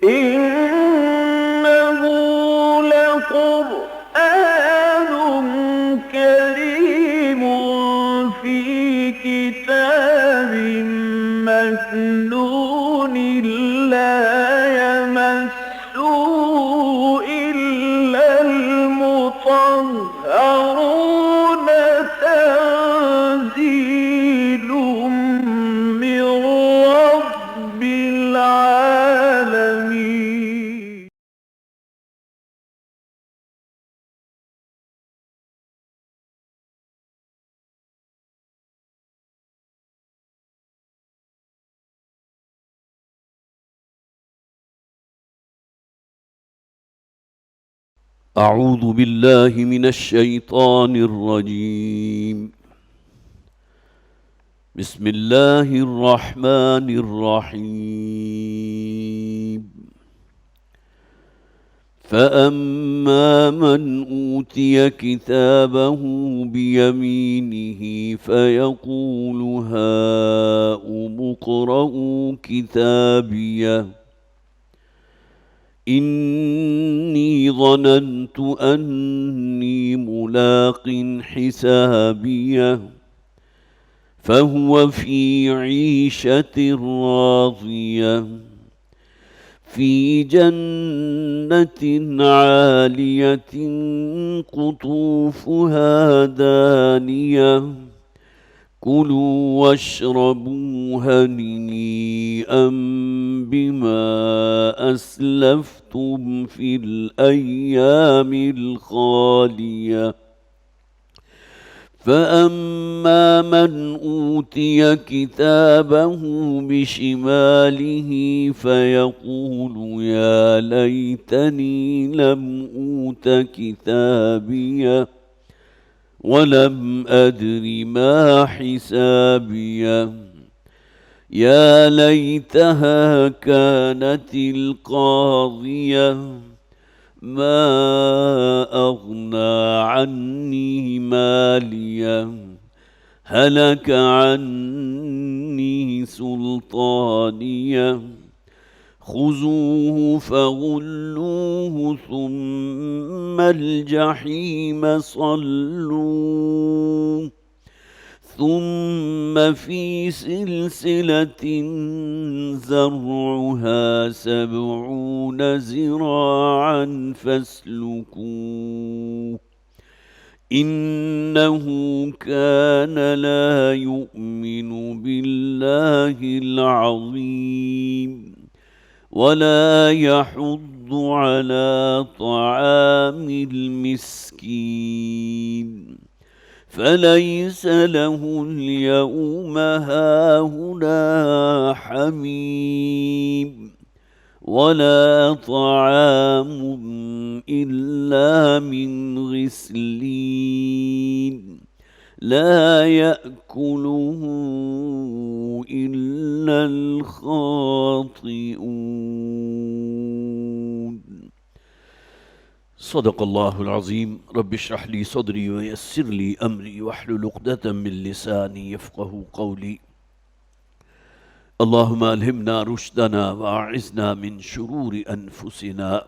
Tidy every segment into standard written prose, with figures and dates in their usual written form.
إنه لقرآن كريم في كتاب مكنون لا يمسه إلا المطهرون تنزيل من رب العالمين. أعوذ بالله من الشيطان الرجيم. بسم الله الرحمن الرحيم. فأما من أوتي كتابه بيمينه فيقول هاؤم اقرءوا كتابيه إني ظننت أني ملاق حسابيه فهو في عيشة راضية في جنة عالية قطوفها دانية كلوا واشربوا هنيئا بما أسلفتم في الأيام الخالية. فأما من أوتي كتابه بشماله فيقول يا ليتني لم أوت كتابيه ولم أدر ما حسابيه يا ليتها كانت القاضية ما أغنى عني ماليه هلك عني سلطانيه خذوه فغلوه ثم الجحيم صلوه ثم في سلسلة زرعها 70 ذراعا فاسلكوه إنه كان لا يؤمن بالله العظيم ولا يحض على طعام المسكين فليس له اليوم هاهنا حميم ولا طعام إلا من غسلين لا يأكله إلا الخاطئون. صدق الله العظيم. رب اشرح لي صدري ويسر لي أمري واحلل عقدة من لساني يفقه قولي. اللهم ألهمنا رشدنا وأعذنا من شرور أنفسنا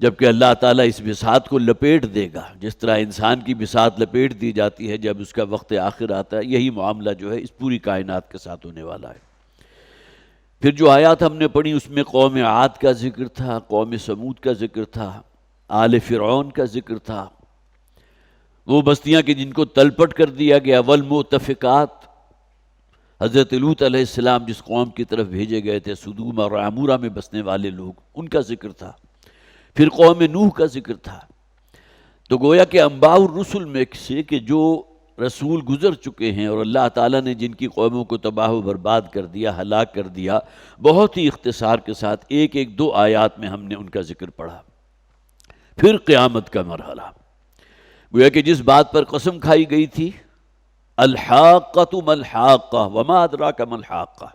جبکہ اللہ تعالیٰ اس بساط کو لپیٹ دے گا، جس طرح انسان کی بساط لپیٹ دی جاتی ہے جب اس کا وقت آخر آتا ہے، یہی معاملہ جو ہے اس پوری کائنات کے ساتھ ہونے والا ہے۔ پھر جو آیات ہم نے پڑھی اس میں قوم عاد کا ذکر تھا، قوم سمود کا ذکر تھا، آل فرعون کا ذکر تھا، وہ بستیاں کہ جن کو تلپٹ کر دیا گیا، والمؤتفقات، حضرت لوط علیہ السلام جس قوم کی طرف بھیجے گئے تھے، سدوم اور عمورہ میں بسنے والے لوگ، ان کا ذکر تھا۔ پھر قوم نوح کا ذکر تھا۔ تو گویا کہ انباء الرسل میں سے کہ جو رسول گزر چکے ہیں اور اللہ تعالیٰ نے جن کی قوموں کو تباہ و برباد کر دیا، ہلاک کر دیا، بہت ہی اختصار کے ساتھ ایک ایک دو آیات میں ہم نے ان کا ذکر پڑھا۔ پھر قیامت کا مرحلہ، گویا کہ جس بات پر قسم کھائی گئی تھی، الحاقۃ ما الحاقہ وما ادراک ما الحاقہ،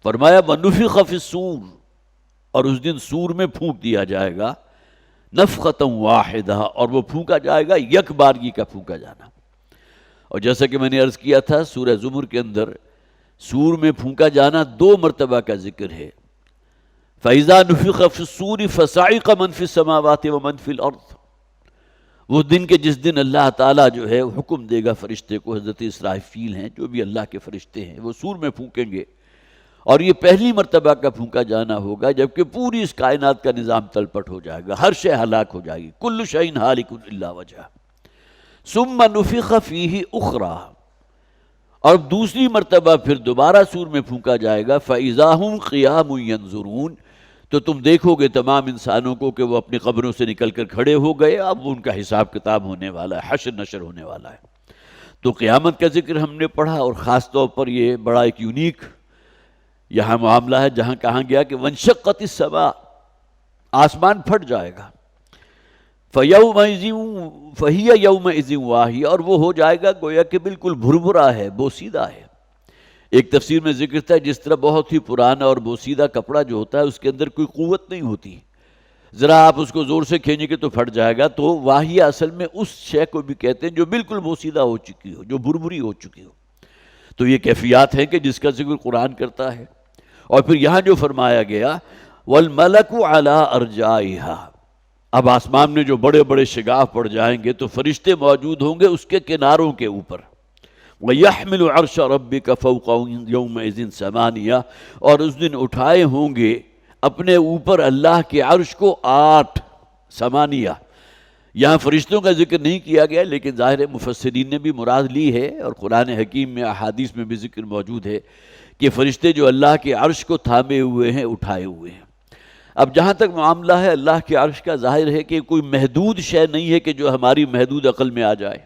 فرمایا ونفخ فی الصور، اور اس دن سور میں پھونک دیا جائے گا، نفخۃ واحدہ، اور وہ پھونکا جائے گا یک بارگی کا پھونکا جانا۔ اور جیسا کہ میں نے عرض کیا تھا سورہ زمر کے اندر سور میں پھونکا جانا 2 مرتبہ کا ذکر ہے۔ فَإِذَا نُفِخَ فِي الصُّورِ فَصَعِقَ مَنْ فِي السَّمَاوَاتِ وَمَنْ فِي الْأَرْضِ، وہ دن کے جس دن اللہ تعالیٰ جو ہے حکم دے گا فرشتے کو، حضرت اسرافیل ہیں جو بھی اللہ کے فرشتے ہیں، وہ سور میں پھونکیں گے، اور یہ پہلی مرتبہ کا پھونکا جانا ہوگا جبکہ پوری اس کائنات کا نظام تلپٹ ہو جائے گا، ہر شے ہلاک ہو جائے گی، کل شیء ہالک الا وجہہ، ثم نفخ فیہ اخری، اور دوسری مرتبہ پھر دوبارہ سور میں پھونکا جائے گا، فاذا ہم قیام ینظرون، تو تم دیکھو گے تمام انسانوں کو کہ وہ اپنی قبروں سے نکل کر کھڑے ہو گئے، اب ان کا حساب کتاب ہونے والا ہے، حشر نشر ہونے والا ہے۔ تو قیامت کا ذکر ہم نے پڑھا، اور خاص طور پر یہ بڑا ایک یونیک یہاں معاملہ ہے جہاں کہاں گیا کہ وانشقت السماء، آسمان پھٹ جائے گا، فَهِيَ يَوْمَئِذٍ وَاهِيَةٌ، اور وہ ہو جائے گا گویا کہ بالکل بھربھرا ہے، بوسیدہ ہے۔ ایک تفسیر میں ذکر تھا جس طرح بہت ہی پرانا اور بوسیدہ کپڑا جو ہوتا ہے اس کے اندر کوئی قوت نہیں ہوتی، ذرا آپ اس کو زور سے کھینچیں گے تو پھٹ جائے گا، تو واہیہ اصل میں اس شے کو بھی کہتے ہیں جو بالکل بوسیدہ ہو چکی ہو، جو بھربھری ہو چکی ہو۔ تو یہ کیفیات ہیں کہ جس کا ذکر قرآن کرتا ہے۔ اور پھر یہاں جو فرمایا گیا وَالْمَلَكُ عَلَىٰ أَرْجَائِهَا، اب آسمان میں جو بڑے بڑے شگاف پڑ جائیں گے تو فرشتے موجود ہوں گے اس کے کناروں کے اوپر، وَيَحْمِلُ عَرْشَ رَبِّكَ فَوْقَهُمْ يَوْمَئِذٍ ثَمَانِيَةٌ، اور اس دن اٹھائے ہوں گے اپنے اوپر اللہ کے عرش کو 8 ثمانیہ۔ یہاں فرشتوں کا ذکر نہیں کیا گیا، لیکن ظاہر مفسرین نے بھی مراد لی ہے، اور قرآن حکیم میں احادیث میں بھی ذکر موجود ہے کہ فرشتے جو اللہ کے عرش کو تھامے ہوئے ہیں، اٹھائے ہوئے ہیں۔ اب جہاں تک معاملہ ہے اللہ کے عرش کا، ظاہر ہے کہ کوئی محدود شے نہیں ہے کہ جو ہماری محدود عقل میں آ جائے،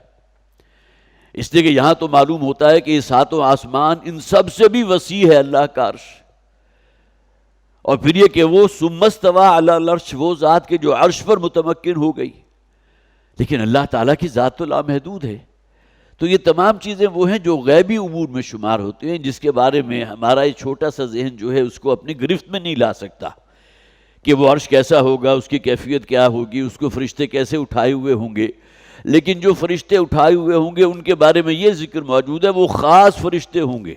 اس لیے کہ یہاں تو معلوم ہوتا ہے کہ یہ 7 آسمان ان سب سے بھی وسیع ہے اللہ کا عرش۔ اور پھر یہ کہ وہ ثم استویٰ علی العرش، وہ ذات کے جو عرش پر متمکن ہو گئی، لیکن اللہ تعالیٰ کی ذات تو لامحدود ہے۔ تو یہ تمام چیزیں وہ ہیں جو غیبی امور میں شمار ہوتے ہیں، جس کے بارے میں ہمارا یہ چھوٹا سا ذہن جو ہے اس کو اپنی گرفت میں نہیں لا سکتا کہ وہ عرش کیسا ہوگا، اس کی کیفیت کیا ہوگی، اس کو فرشتے کیسے اٹھائے ہوئے ہوں گے۔ لیکن جو فرشتے اٹھائے ہوئے ہوں گے ان کے بارے میں یہ ذکر موجود ہے، وہ خاص فرشتے ہوں گے۔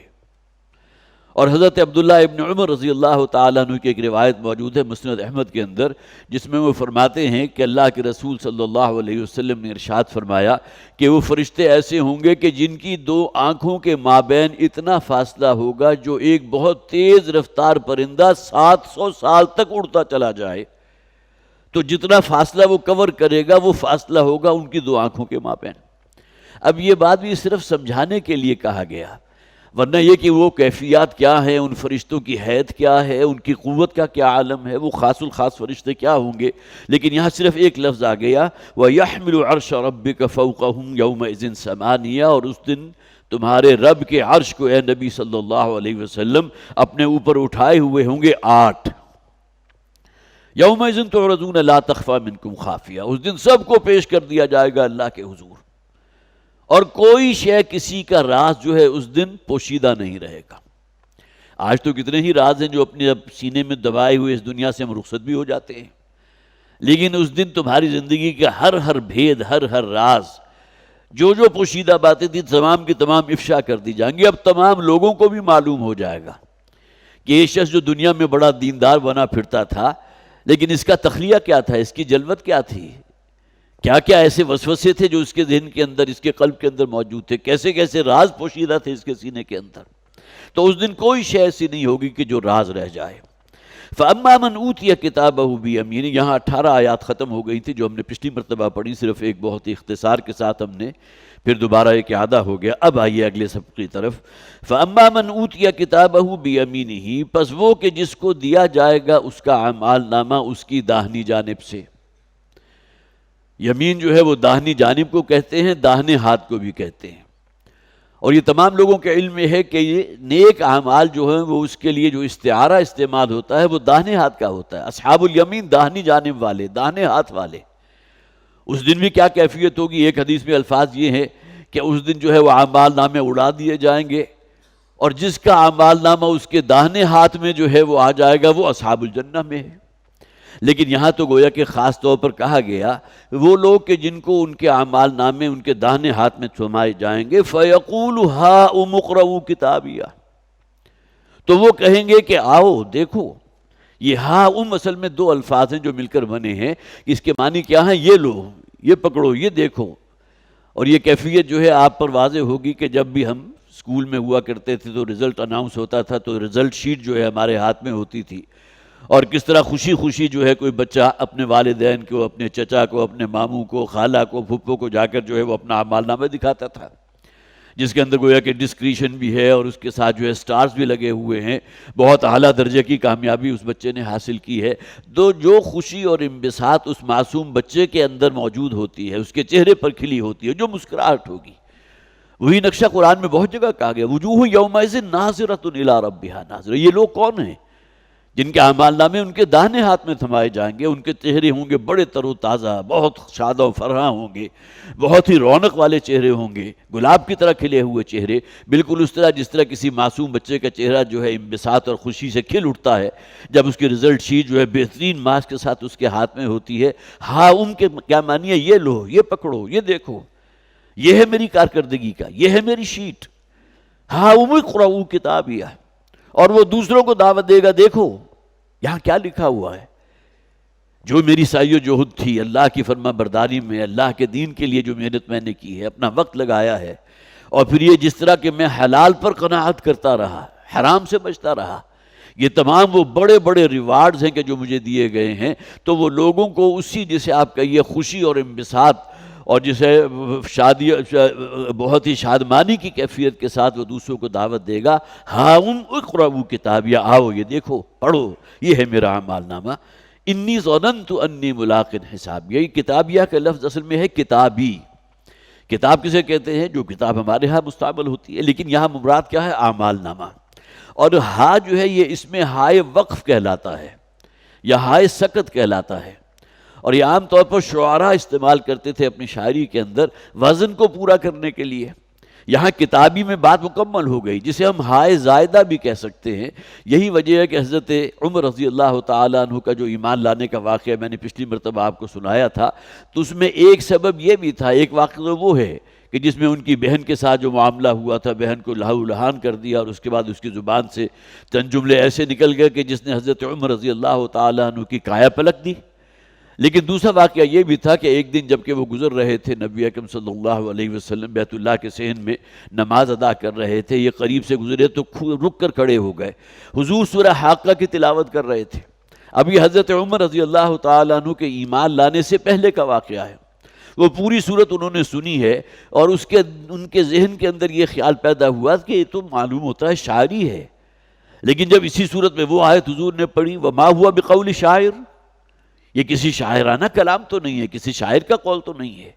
اور حضرت عبداللہ ابن عمر رضی اللہ تعالیٰ عنہ کی ایک روایت موجود ہے مسند احمد کے اندر، جس میں وہ فرماتے ہیں کہ اللہ کے رسول صلی اللہ علیہ وسلم نے ارشاد فرمایا کہ وہ فرشتے ایسے ہوں گے کہ جن کی 2 آنکھوں کے مابین اتنا فاصلہ ہوگا جو ایک بہت تیز رفتار پرندہ 700 سال تک اڑتا چلا جائے، تو جتنا فاصلہ وہ کور کرے گا وہ فاصلہ ہوگا ان کی 2 آنکھوں کے مابین۔ اب یہ بات بھی صرف سمجھانے کے لیے کہا گیا، ورنہ یہ کہ وہ کیفیات کیا ہیں، ان فرشتوں کی حیت کیا ہے، ان کی قوت کا کیا عالم ہے، وہ خاص الخاص فرشتے کیا ہوں گے، لیکن یہاں صرف ایک لفظ آ گیا وَيَحْمِلُ عَرْشَ رَبِّكَ فَوْقَهُمْ يَوْمَئِذٍ ثَمَانِيَةٌ، اور اس دن تمہارے رب کے عرش کو اے نبی صلی اللہ علیہ وسلم اپنے اوپر اٹھائے ہوئے ہوں گے 8۔ يَوْمَئِذٍ تُعْرَضُونَ لَا تَخْفَىٰ مِنْكُمْ خَافِيَةٌ، اس دن سب کو پیش کر دیا جائے گا اللہ کے حضور، اور کوئی شے کسی کا راز جو ہے اس دن پوشیدہ نہیں رہے گا۔ آج تو کتنے ہی راز ہیں جو اپنے سینے میں دبائے ہوئے اس دنیا سے ہم رخصت بھی ہو جاتے ہیں، لیکن اس دن تمہاری زندگی کا ہر بھید، ہر راز، جو پوشیدہ باتیں تھیں تمام کی تمام افشا کر دی جائیں گی۔ اب تمام لوگوں کو بھی معلوم ہو جائے گا کہ یہ شخص جو دنیا میں بڑا دیندار بنا پھرتا تھا، لیکن اس کا تخلیہ کیا تھا، اس کی جلوت کیا تھی، کیا کیا ایسے وسوسے تھے جو اس کے ذہن کے اندر، اس کے قلب کے اندر موجود تھے، کیسے کیسے راز پوشیدہ تھے اس کے سینے کے اندر. تو اس دن کوئی شے ایسی نہیں ہوگی کہ جو راز رہ جائے. فَأَمَّا مَنْ أُوتِيَ كِتَابَهُ بِيَمِينِهِ، یہاں 18 آیات ختم ہو گئی تھی جو ہم نے پچھلی مرتبہ پڑھی، صرف ایک بہت ہی اختصار کے ساتھ ہم نے پھر دوبارہ ایک اعادہ ہو گیا. اب آئیے اگلے سبق کی طرف. فَأَمَّا مَنْ أُوتِيَ كِتَابَهُ بِيَمِينِهِ، پس وہ کہ جس کو دیا جائے گا اس کا اعمال نامہ اس کی داہنی جانب سے. یمین جو ہے وہ داہنی جانب کو کہتے ہیں، داہنے ہاتھ کو بھی کہتے ہیں. اور یہ تمام لوگوں کے علم میں ہے کہ یہ نیک اعمال جو ہیں وہ اس کے لیے جو استعارہ استعمال ہوتا ہے وہ داہنے ہاتھ کا ہوتا ہے. اصحاب الیمین داہنی جانب والے، داہنے ہاتھ والے. اس دن بھی کیا کیفیت ہوگی؟ ایک حدیث میں الفاظ یہ ہیں کہ اس دن جو ہے وہ اعمال نامے اڑا دیے جائیں گے، اور جس کا اعمال نامہ اس کے داہنے ہاتھ میں جو ہے وہ آ جائے گا وہ اصحاب الجنہ میں ہے. لیکن یہاں تو گویا کہ خاص طور پر کہا گیا وہ لوگ کہ جن کو ان کے اعمال نامے ان کے داہنے ہاتھ میں تھمائے جائیں گے. فَيَقُولُ هَاؤُمُ اقْرَءُوا کِتَابِیَہ، تو وہ کہیں گے کہ آؤ دیکھو. یہ ہاؤم اصل میں دو الفاظ ہیں جو مل کر بنے ہیں. اس کے معنی کیا ہیں؟ یہ لو، یہ پکڑو، یہ دیکھو. اور یہ کیفیت جو ہے آپ پر واضح ہوگی کہ جب بھی ہم اسکول میں ہوا کرتے تھے تو رزلٹ اناؤنس ہوتا تھا تو رزلٹ شیٹ جو ہے ہمارے ہاتھ میں ہوتی تھی، اور کس طرح خوشی خوشی جو ہے کوئی بچہ اپنے والدین کو، اپنے چچا کو، اپنے ماموں کو، خالہ کو، پھپھو کو جا کر جو ہے وہ اپنا اعمال نامہ دکھاتا تھا، جس کے اندر گویا کہ ڈسکریشن بھی ہے اور اس کے ساتھ جو ہے سٹارز بھی لگے ہوئے ہیں. بہت اعلیٰ درجے کی کامیابی اس بچے نے حاصل کی ہے. جو خوشی اور انبساط اس معصوم بچے کے اندر موجود ہوتی ہے، اس کے چہرے پر کھلی ہوتی ہے، جو مسکراہٹ ہوگی، وہی نقشہ قرآن میں بہت جگہ کہا گیا وجوہ یومئذ ناظرۃ الی ربہا ناظرہ. یہ لوگ کون ہیں؟ جن کے اعمال نامے ان کے داہنے ہاتھ میں تھمائے جائیں گے. ان کے چہرے ہوں گے بڑے تر و تازہ، بہت شاد و فرحاں ہوں گے، بہت ہی رونق والے چہرے ہوں گے، گلاب کی طرح کھلے ہوئے چہرے، بالکل اس طرح جس طرح کسی معصوم بچے کا چہرہ جو ہے انبساط اور خوشی سے کھل اٹھتا ہے جب اس کی رزلٹ شیٹ جو ہے بہترین مارکس کے ساتھ اس کے ہاتھ میں ہوتی ہے. ہاں کے کیا معنی ہے؟ یہ لو، یہ پکڑو، یہ دیکھو، یہ ہے میری کارکردگی کا، یہ ہے میری شیٹ. ہاں اقرؤوا کتابیہ. اور وہ دوسروں کو دعوت دے گا، دیکھو یہاں کیا لکھا ہوا ہے. جو میری سعی و جہد تھی اللہ کی فرما برداری میں، اللہ کے دین کے لیے جو محنت میں نے کی ہے، اپنا وقت لگایا ہے، اور پھر یہ جس طرح کہ میں حلال پر قناعت کرتا رہا، حرام سے بچتا رہا، یہ تمام وہ بڑے بڑے ریوارڈز ہیں کہ جو مجھے دیے گئے ہیں. تو وہ لوگوں کو اسی جسے آپ کہیے خوشی اور انبساط اور جسے شادی بہت ہی شادمانی کی کیفیت کے ساتھ وہ دوسروں کو دعوت دے گا. ہاؤم اقرؤوا کتابیہ، آؤ یہ دیکھو، پڑھو، یہ ہے میرا اعمال نامہ. انی ظننت انی ملاق حساب. یہی کتابیہ کا لفظ اصل میں ہے کتابی. کتاب کسے کہتے ہیں؟ جو کتاب ہمارے ہاں مستعمل ہوتی ہے، لیکن یہاں مراد کیا ہے؟ اعمال نامہ. اور ہا جو ہے یہ اس میں ہائے وقف کہلاتا ہے یا ہائے سکت کہلاتا ہے. اور یہ عام طور پر شعراء استعمال کرتے تھے اپنی شاعری کے اندر وزن کو پورا کرنے کے لیے. یہاں کتابی میں بات مکمل ہو گئی، جسے ہم ہائے زائدہ بھی کہہ سکتے ہیں. یہی وجہ ہے کہ حضرت عمر رضی اللہ تعالیٰ عنہ کا جو ایمان لانے کا واقعہ میں نے پچھلی مرتبہ آپ کو سنایا تھا، تو اس میں ایک سبب یہ بھی تھا، ایک واقعہ وہ ہے کہ جس میں ان کی بہن کے ساتھ جو معاملہ ہوا تھا، بہن کو لہو لہان کر دیا، اور اس کے بعد اس کی زبان سے چند جملے ایسے نکل گئے کہ جس نے حضرت عمر رضی اللہ تعالیٰ عنہ کی کایا پلٹ دی. لیکن دوسرا واقعہ یہ بھی تھا کہ ایک دن جب کہ وہ گزر رہے تھے، نبی اکرم صلی اللہ علیہ وسلم بیت اللہ کے صحن میں نماز ادا کر رہے تھے، یہ قریب سے گزرے تو رک کر کھڑے ہو گئے. حضور سورہ حاقہ کی تلاوت کر رہے تھے. اب یہ حضرت عمر رضی اللہ تعالیٰ عنہ کے ایمان لانے سے پہلے کا واقعہ ہے. وہ پوری صورت انہوں نے سنی ہے، اور ان کے ذہن کے اندر یہ خیال پیدا ہوا کہ یہ تو معلوم ہوتا ہے شاعری ہے. لیکن جب اسی صورت میں وہ آیت حضور نے پڑھی، وَمَا هُوَ بِقَوْلِ شَاعِرٍ، یہ کسی شاعرانہ کلام تو نہیں ہے، کسی شاعر کا قول تو نہیں ہے.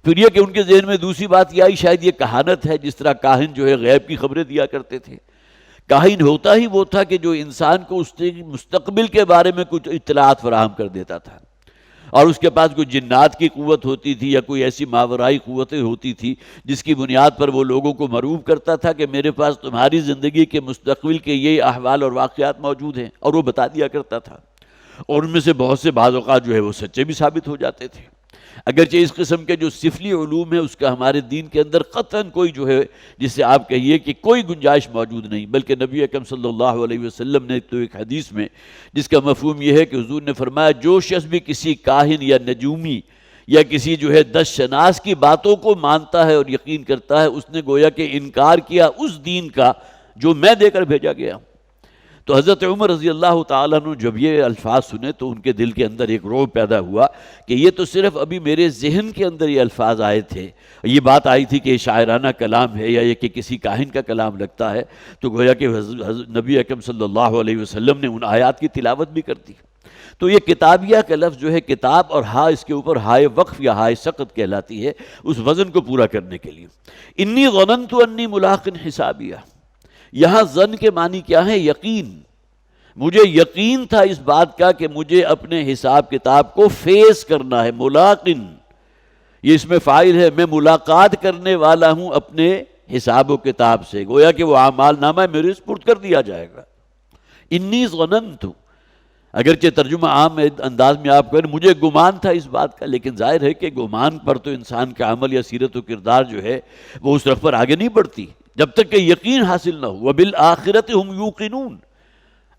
پھر یہ کہ ان کے ذہن میں دوسری بات یہ آئی، شاید یہ کہانت ہے، جس طرح کاہن جو ہے غیب کی خبریں دیا کرتے تھے. کاہن ہوتا ہی وہ تھا کہ جو انسان کو اس کے مستقبل کے بارے میں کچھ اطلاعات فراہم کر دیتا تھا، اور اس کے پاس کوئی جنات کی قوت ہوتی تھی یا کوئی ایسی ماورائی قوتیں ہوتی تھی جس کی بنیاد پر وہ لوگوں کو مرعوب کرتا تھا کہ میرے پاس تمہاری زندگی کے مستقبل کے یہ احوال اور واقعات موجود ہیں، اور وہ بتا دیا کرتا تھا. اور ان میں سے بہت سے بعض اوقات جو ہے وہ سچے بھی ثابت ہو جاتے تھے. اگرچہ اس قسم کے جو سفلی علوم ہے اس کا ہمارے دین کے اندر قطعاً کوئی جو ہے جس سے آپ کہیے کہ کوئی گنجائش موجود نہیں، بلکہ نبی اکرم صلی اللہ علیہ وسلم نے تو ایک حدیث میں جس کا مفہوم یہ ہے کہ حضور نے فرمایا جو شخص بھی کسی کاہن یا نجومی یا کسی جو ہے دس شناس کی باتوں کو مانتا ہے اور یقین کرتا ہے، اس نے گویا کہ انکار کیا اس دین کا جو میں دے کر بھیجا گیا ہوں۔ تو حضرت عمر رضی اللہ تعالیٰ عنہ جب یہ الفاظ سنے تو ان کے دل کے اندر ایک رعب پیدا ہوا کہ یہ تو صرف ابھی میرے ذہن کے اندر یہ الفاظ آئے تھے، یہ بات آئی تھی کہ یہ شاعرانہ کلام ہے یا یہ کہ کسی کاہن کا کلام لگتا ہے، تو گویا کہ نبی اکرم صلی اللہ علیہ وسلم نے ان آیات کی تلاوت بھی کر دی۔ تو یہ کتابیہ کا لفظ جو ہے کتاب اور ہا اس کے اوپر ہائے وقف یا ہائے سقط کہلاتی ہے اس وزن کو پورا کرنے کے لیے۔ انی ظننت انی ملاق حسابیہ، یہاں ظن کے معنی کیا ہے؟ یقین، مجھے یقین تھا اس بات کا کہ مجھے اپنے حساب کتاب کو فیس کرنا ہے۔ ملاقن یہ اس میں فاعل ہے، میں ملاقات کرنے والا ہوں اپنے حساب و کتاب سے، گویا کہ وہ اعمال نامہ میرے سپرد کر دیا جائے گا۔ انی ظننت، اگرچہ ترجمہ عام انداز میں آپ کہیں مجھے گمان تھا اس بات کا، لیکن ظاہر ہے کہ گمان پر تو انسان کا عمل یا سیرت و کردار جو ہے وہ اس رخ پر آگے نہیں بڑھتی جب تک کہ یقین حاصل نہ ہو۔ وبالآخرۃ ہم یوقنون،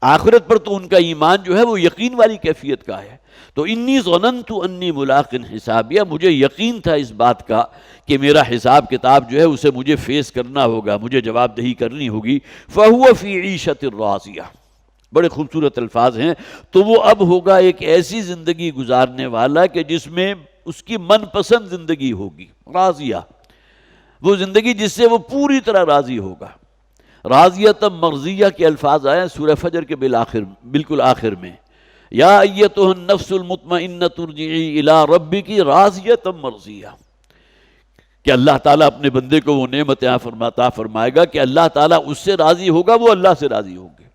آخرت پر تو ان کا ایمان جو ہے وہ یقین والی کیفیت کا ہے۔ تو انی ظننت انی ملاق حسابیہ، مجھے یقین تھا اس بات کا کہ میرا حساب کتاب جو ہے اسے مجھے فیس کرنا ہوگا، مجھے جواب دہی کرنی ہوگی۔ فہو فی عیشۃ راضیہ، بڑے خوبصورت الفاظ ہیں، تو وہ اب ہوگا ایک ایسی زندگی گزارنے والا کہ جس میں اس کی من پسند زندگی ہوگی۔ راضیہ، وہ زندگی جس سے وہ پوری طرح راضی ہوگا۔ راضیۃ مرضیہ کے الفاظ آئے سورہ فجر کے بالکل آخر میں، یا ایتھا النفس المطمئنۃ ارجعی الی ربک راضیۃ مرضیہ، کہ اللہ تعالیٰ اپنے بندے کو وہ نعمت عطا فرمائے گا کہ اللہ تعالیٰ اس سے راضی ہوگا، وہ اللہ سے راضی ہوں گے۔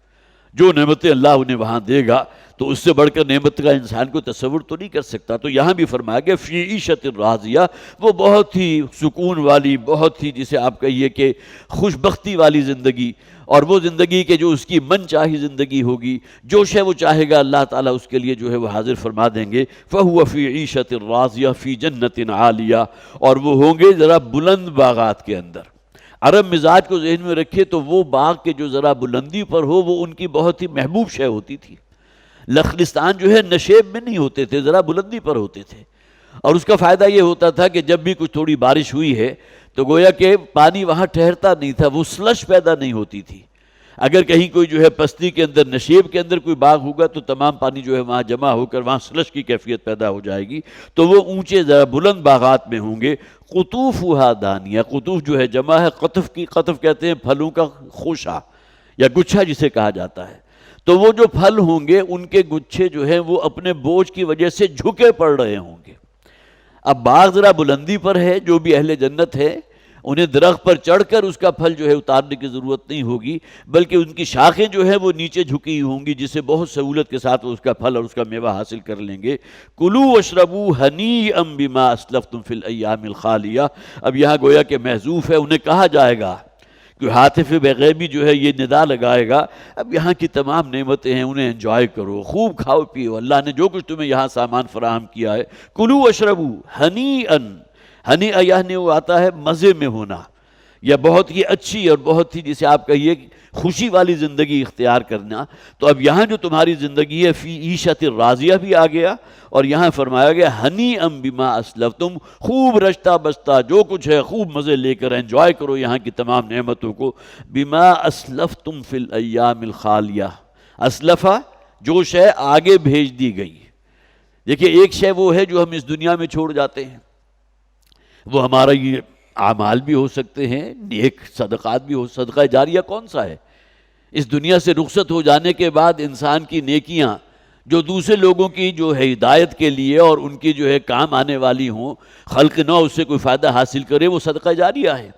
جو نعمتیں اللہ انہیں وہاں دے گا تو اس سے بڑھ کر نعمت کا انسان کو تصور تو نہیں کر سکتا۔ تو یہاں بھی فرمایا گیا فی عیشۃ راضیہ، وہ بہت ہی سکون والی، بہت ہی جسے آپ کہیے کہ خوش بختی والی زندگی، اور وہ زندگی کہ جو اس کی من چاہی زندگی ہوگی، جو شے وہ چاہے گا اللہ تعالیٰ اس کے لیے جو ہے وہ حاضر فرما دیں گے۔ فہو فی عیشۃ راضیہ فی جنت عالیہ، اور وہ ہوں گے ذرا بلند باغات کے اندر۔ عرب مزاج کو ذہن میں رکھے تو وہ باغ کے جو ذرا بلندی پر ہو وہ ان کی بہت ہی محبوب شے ہوتی تھی۔ لخلستان جو ہے نشیب میں نہیں ہوتے تھے، ذرا بلندی پر ہوتے تھے، اور اس کا فائدہ یہ ہوتا تھا کہ جب بھی کچھ تھوڑی بارش ہوئی ہے تو گویا کہ پانی وہاں ٹھہرتا نہیں تھا، وہ سلش پیدا نہیں ہوتی تھی۔ اگر کہیں کوئی جو ہے پستی کے اندر نشیب کے اندر کوئی باغ ہوگا تو تمام پانی جو ہے وہاں جمع ہو کر وہاں سلش کی کیفیت پیدا ہو جائے گی، تو وہ اونچے ذرا بلند باغات میں ہوں گے۔ قطوفھا دانیہ، قطوف جو ہے جمع ہے قطف کی، قطف کہتے ہیں پھلوں کا خوشہ یا گچھا جسے کہا جاتا ہے۔ تو وہ جو پھل ہوں گے ان کے گچھے جو ہیں وہ اپنے بوجھ کی وجہ سے جھکے پڑ رہے ہوں گے۔ اب باغ ذرا بلندی پر ہے، جو بھی اہل جنت ہے انہیں درخت پر چڑھ کر اس کا پھل جو ہے اتارنے کی ضرورت نہیں ہوگی، بلکہ ان کی شاخیں جو ہیں وہ نیچے جھکی ہوں گی، جس سے بہت سہولت کے ساتھ وہ اس کا پھل اور اس کا میوہ حاصل کر لیں گے۔ کلوا واشربوا ہنیئا بما اسلفتم فی الایام الخالیہ، اب یہاں گویا کہ محذوف ہے، انہیں کہا جائے گا کہ ہاتف بغیبی جو ہے یہ ندا لگائے گا، اب یہاں کی تمام نعمتیں ہیں انہیں انجوائے کرو، خوب کھاؤ پیو، اللہ نے جو کچھ تمہیں یہاں سامان فراہم کیا ہے۔ کلوا واشربوا ہنیئا، ہنی یعنی وہ آتا ہے مزے میں ہونا، یا بہت ہی اچھی اور بہت ہی جسے آپ کہیے خوشی والی زندگی اختیار کرنا۔ تو اب یہاں جو تمہاری زندگی ہے فی عیشۃ راضیہ بھی آ گیا، اور یہاں فرمایا گیا ہنیئا بما اسلفتم، خوب رشتہ بستہ جو کچھ ہے خوب مزے لے کر انجوائے کرو یہاں کی تمام نعمتوں کو۔ بما اسلفتم فی الایام الخالیہ، اسلفہ جو شے آگے بھیج دی گئی۔ دیکھیے ایک شے وہ ہے جو ہم اس دنیا میں چھوڑ جاتے ہیں، وہ ہمارا یہ اعمال بھی ہو سکتے ہیں، نیک صدقات بھی ہو، صدقہ جاریہ کون سا ہے؟ اس دنیا سے رخصت ہو جانے کے بعد انسان کی نیکیاں جو دوسرے لوگوں کی جو ہے ہدایت کے لیے اور ان کی جو ہے کام آنے والی ہوں، خلق نو اس سے کوئی فائدہ حاصل کرے، وہ صدقہ جاریہ ہے۔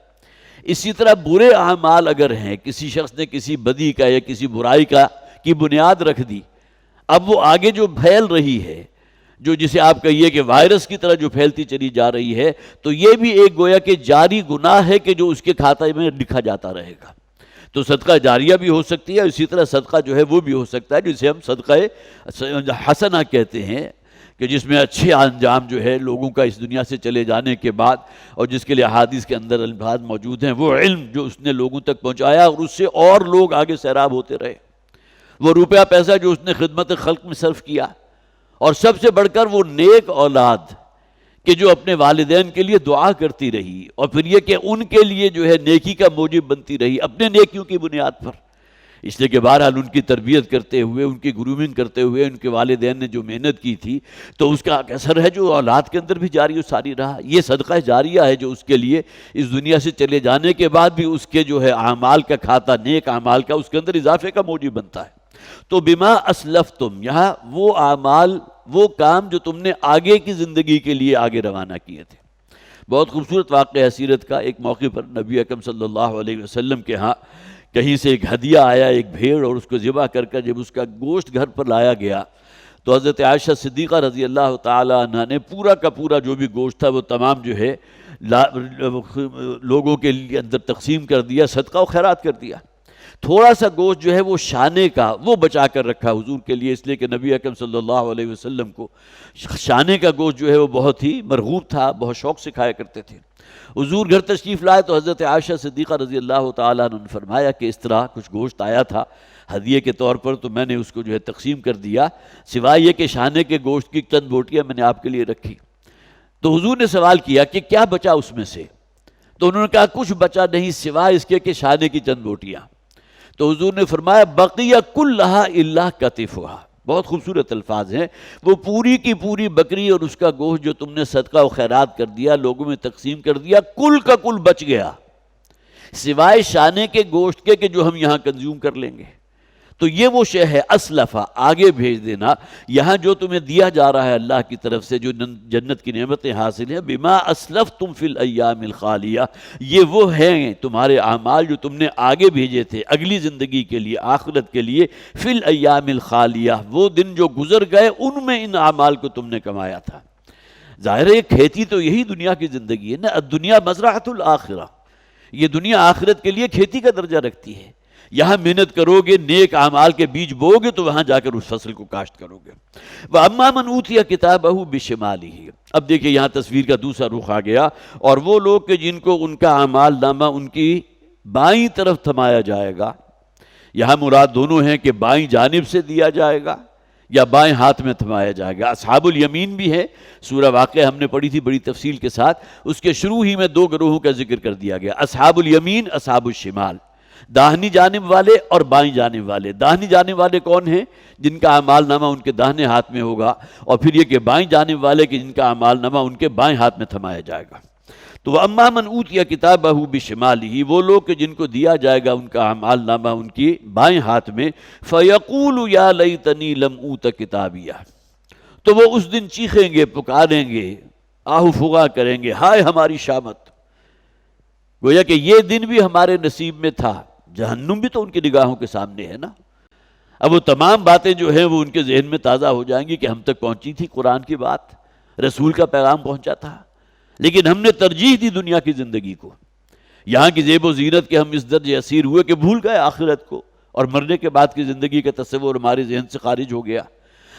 اسی طرح برے اعمال اگر ہیں، کسی شخص نے کسی بدی کا یا کسی برائی کی بنیاد رکھ دی، اب وہ آگے جو پھیل رہی ہے، جو جسے آپ کہیے کہ وائرس کی طرح جو پھیلتی چلی جا رہی ہے، تو یہ بھی ایک گویا کہ جاری گناہ ہے کہ جو اس کے کھاتے میں لکھا جاتا رہے گا۔ تو صدقہ جاریہ بھی ہو سکتی ہے، اسی طرح صدقہ جو ہے وہ بھی ہو سکتا ہے جسے ہم صدقہ حسنہ کہتے ہیں، کہ جس میں اچھے انجام جو ہے لوگوں کا اس دنیا سے چلے جانے کے بعد، اور جس کے لیے احادیث کے اندر الفاظ موجود ہیں، وہ علم جو اس نے لوگوں تک پہنچایا اور اس سے اور لوگ آگے سیراب ہوتے رہے، وہ روپیہ پیسہ جو اس نے خدمت خلق میں صرف کیا، اور سب سے بڑھ کر وہ نیک اولاد کہ جو اپنے والدین کے لیے دعا کرتی رہی، اور پھر یہ کہ ان کے لیے جو ہے نیکی کا موجب بنتی رہی اپنے نیکیوں کی بنیاد پر، اس لیے کہ بہرحال ان کی تربیت کرتے ہوئے، ان کی گرومنگ کرتے ہوئے ان کے والدین نے جو محنت کی تھی، تو اس کا اثر ہے جو اولاد کے اندر بھی جاری و ساری رہا۔ یہ صدقہ جاریہ ہے جو اس کے لیے اس دنیا سے چلے جانے کے بعد بھی اس کے جو ہے اعمال کا کھاتا، نیک اعمال کا، اس کے اندر اضافے کا موجب بنتا ہے۔ تو بما اسلفتم، یہاں وہ اعمال، وہ کام جو تم نے آگے کی زندگی کے لیے آگے روانہ کیے تھے۔ بہت خوبصورت واقعہ سیرت کا، ایک موقع پر نبی اکرم صلی اللہ علیہ وسلم کے ہاں کہیں سے ایک ہدیہ آیا، ایک بھیڑ، اور اس کو ذبح کر کر جب اس کا گوشت گھر پر لایا گیا تو حضرت عائشہ صدیقہ رضی اللہ تعالی عنہ نے پورا کا پورا جو بھی گوشت تھا وہ تمام جو ہے لوگوں کے لیے اندر تقسیم کر دیا، صدقہ و خیرات کر دیا۔ تھوڑا سا گوشت جو ہے وہ شانے کا وہ بچا کر رکھا حضور کے لیے، اس لیے کہ نبی اکرم صلی اللہ علیہ وسلم کو شانے کا گوشت جو ہے وہ بہت ہی مرغوب تھا، بہت شوق سے کھایا کرتے تھے۔ حضور گھر تشریف لائے تو حضرت عائشہ صدیقہ رضی اللہ تعالیٰ عنہ نے فرمایا کہ اس طرح کچھ گوشت آیا تھا ہدیے کے طور پر، تو میں نے اس کو جو ہے تقسیم کر دیا، سوائے یہ کہ شانے کے گوشت کی چند بوٹیاں میں نے آپ کے لیے رکھی۔ تو حضور نے سوال کیا کہ کیا بچا اس میں سے؟ تو انہوں نے کہا کچھ بچا نہیں سوائے اس کے کہ شانے کی چند بوٹیاں۔ تو حضور نے فرمایا بقیہ کلھا الا کتفھا، بہت خوبصورت الفاظ ہیں، وہ پوری کی پوری بکری اور اس کا گوشت جو تم نے صدقہ و خیرات کر دیا، لوگوں میں تقسیم کر دیا، کل کا کل بچ گیا، سوائے شانے کے گوشت کے کہ جو ہم یہاں کنزیوم کر لیں گے۔ تو یہ وہ شے ہے اسلفہ، آگے بھیج دینا۔ یہاں جو تمہیں دیا جا رہا ہے اللہ کی طرف سے، جو جنت کی نعمتیں حاصل ہیں، بما اسلفتم فی الایام الخالیہ، یہ وہ ہیں تمہارے اعمال جو تم نے آگے بھیجے تھے اگلی زندگی کے لیے، آخرت کے لیے، فی الایام الخالیہ، وہ دن جو گزر گئے ان میں ان اعمال کو تم نے کمایا تھا۔ ظاہر ہے کھیتی تو یہی دنیا کی زندگی ہے نا، الدنیا مزرعۃ الآخرہ، یہ دنیا آخرت کے لیے کھیتی کا درجہ رکھتی ہے۔ یہاں محنت کرو گے، نیک اعمال کے بیج بو گے تو وہاں جا کر اس فصل کو کاشت کرو گے۔ وَأَمَّا مَنْ أُوتِيَ كِتَابَهُ بِشِمَالِهِ، اب دیکھیں یہاں تصویر کا دوسرا رخ آ گیا، اور وہ لوگ کہ جن کو ان کا اعمال نامہ ان کی بائیں طرف تھمایا جائے گا، یہاں مراد دونوں ہیں کہ بائیں جانب سے دیا جائے گا یا بائیں ہاتھ میں تھمایا جائے گا۔ اصحاب الیمین بھی ہے، سورہ واقعہ ہم نے پڑھی تھی بڑی تفصیل کے ساتھ، اس کے شروع ہی میں دو گروہوں کا ذکر کر دیا گیا، اصحاب الیمین، اصحاب الشمال، داہنی جانب والے اور بائیں جانب والے۔ داہنی جانب والے کون ہیں؟ جن کا اعمال نامہ ان کے داہنے ہاتھ میں ہوگا، اور پھر یہ کہ بائیں جانب والے کہ جن کا اعمال نامہ ان کے بائیں ہاتھ میں تھمایا جائے گا۔ تو وَأَمَّا مَنْ أُوتِيَ كِتَابَهُ بِشِمَالِهِ، وہ لوگ کہ جن کو دیا جائے گا ان کا اعمال نامہ ان کی بائیں ہاتھ میں، فَيَقُولُ يَا لَيْتَنِي لَمْ أُوتَ كِتَابِيَهْ، تو وہ اس دن چیخیں گے، پکاریں گے، آہو فغاں کریں گے، ہائے ہماری شامت، گویا کہ یہ دن بھی ہمارے نصیب میں تھا۔ جہنم بھی تو ان کی نگاہوں کے سامنے ہے نا، اب وہ تمام باتیں جو ہیں وہ ان کے ذہن میں تازہ ہو جائیں گی کہ ہم تک پہنچی تھی قرآن کی بات، رسول کا پیغام پہنچا تھا، لیکن ہم نے ترجیح دی دنیا کی زندگی کو، یہاں کی زیب و زینت کے ہم اس درجے اسیر ہوئے کہ بھول گئے آخرت کو، اور مرنے کے بعد کی زندگی کا تصور ہمارے ذہن سے خارج ہو گیا۔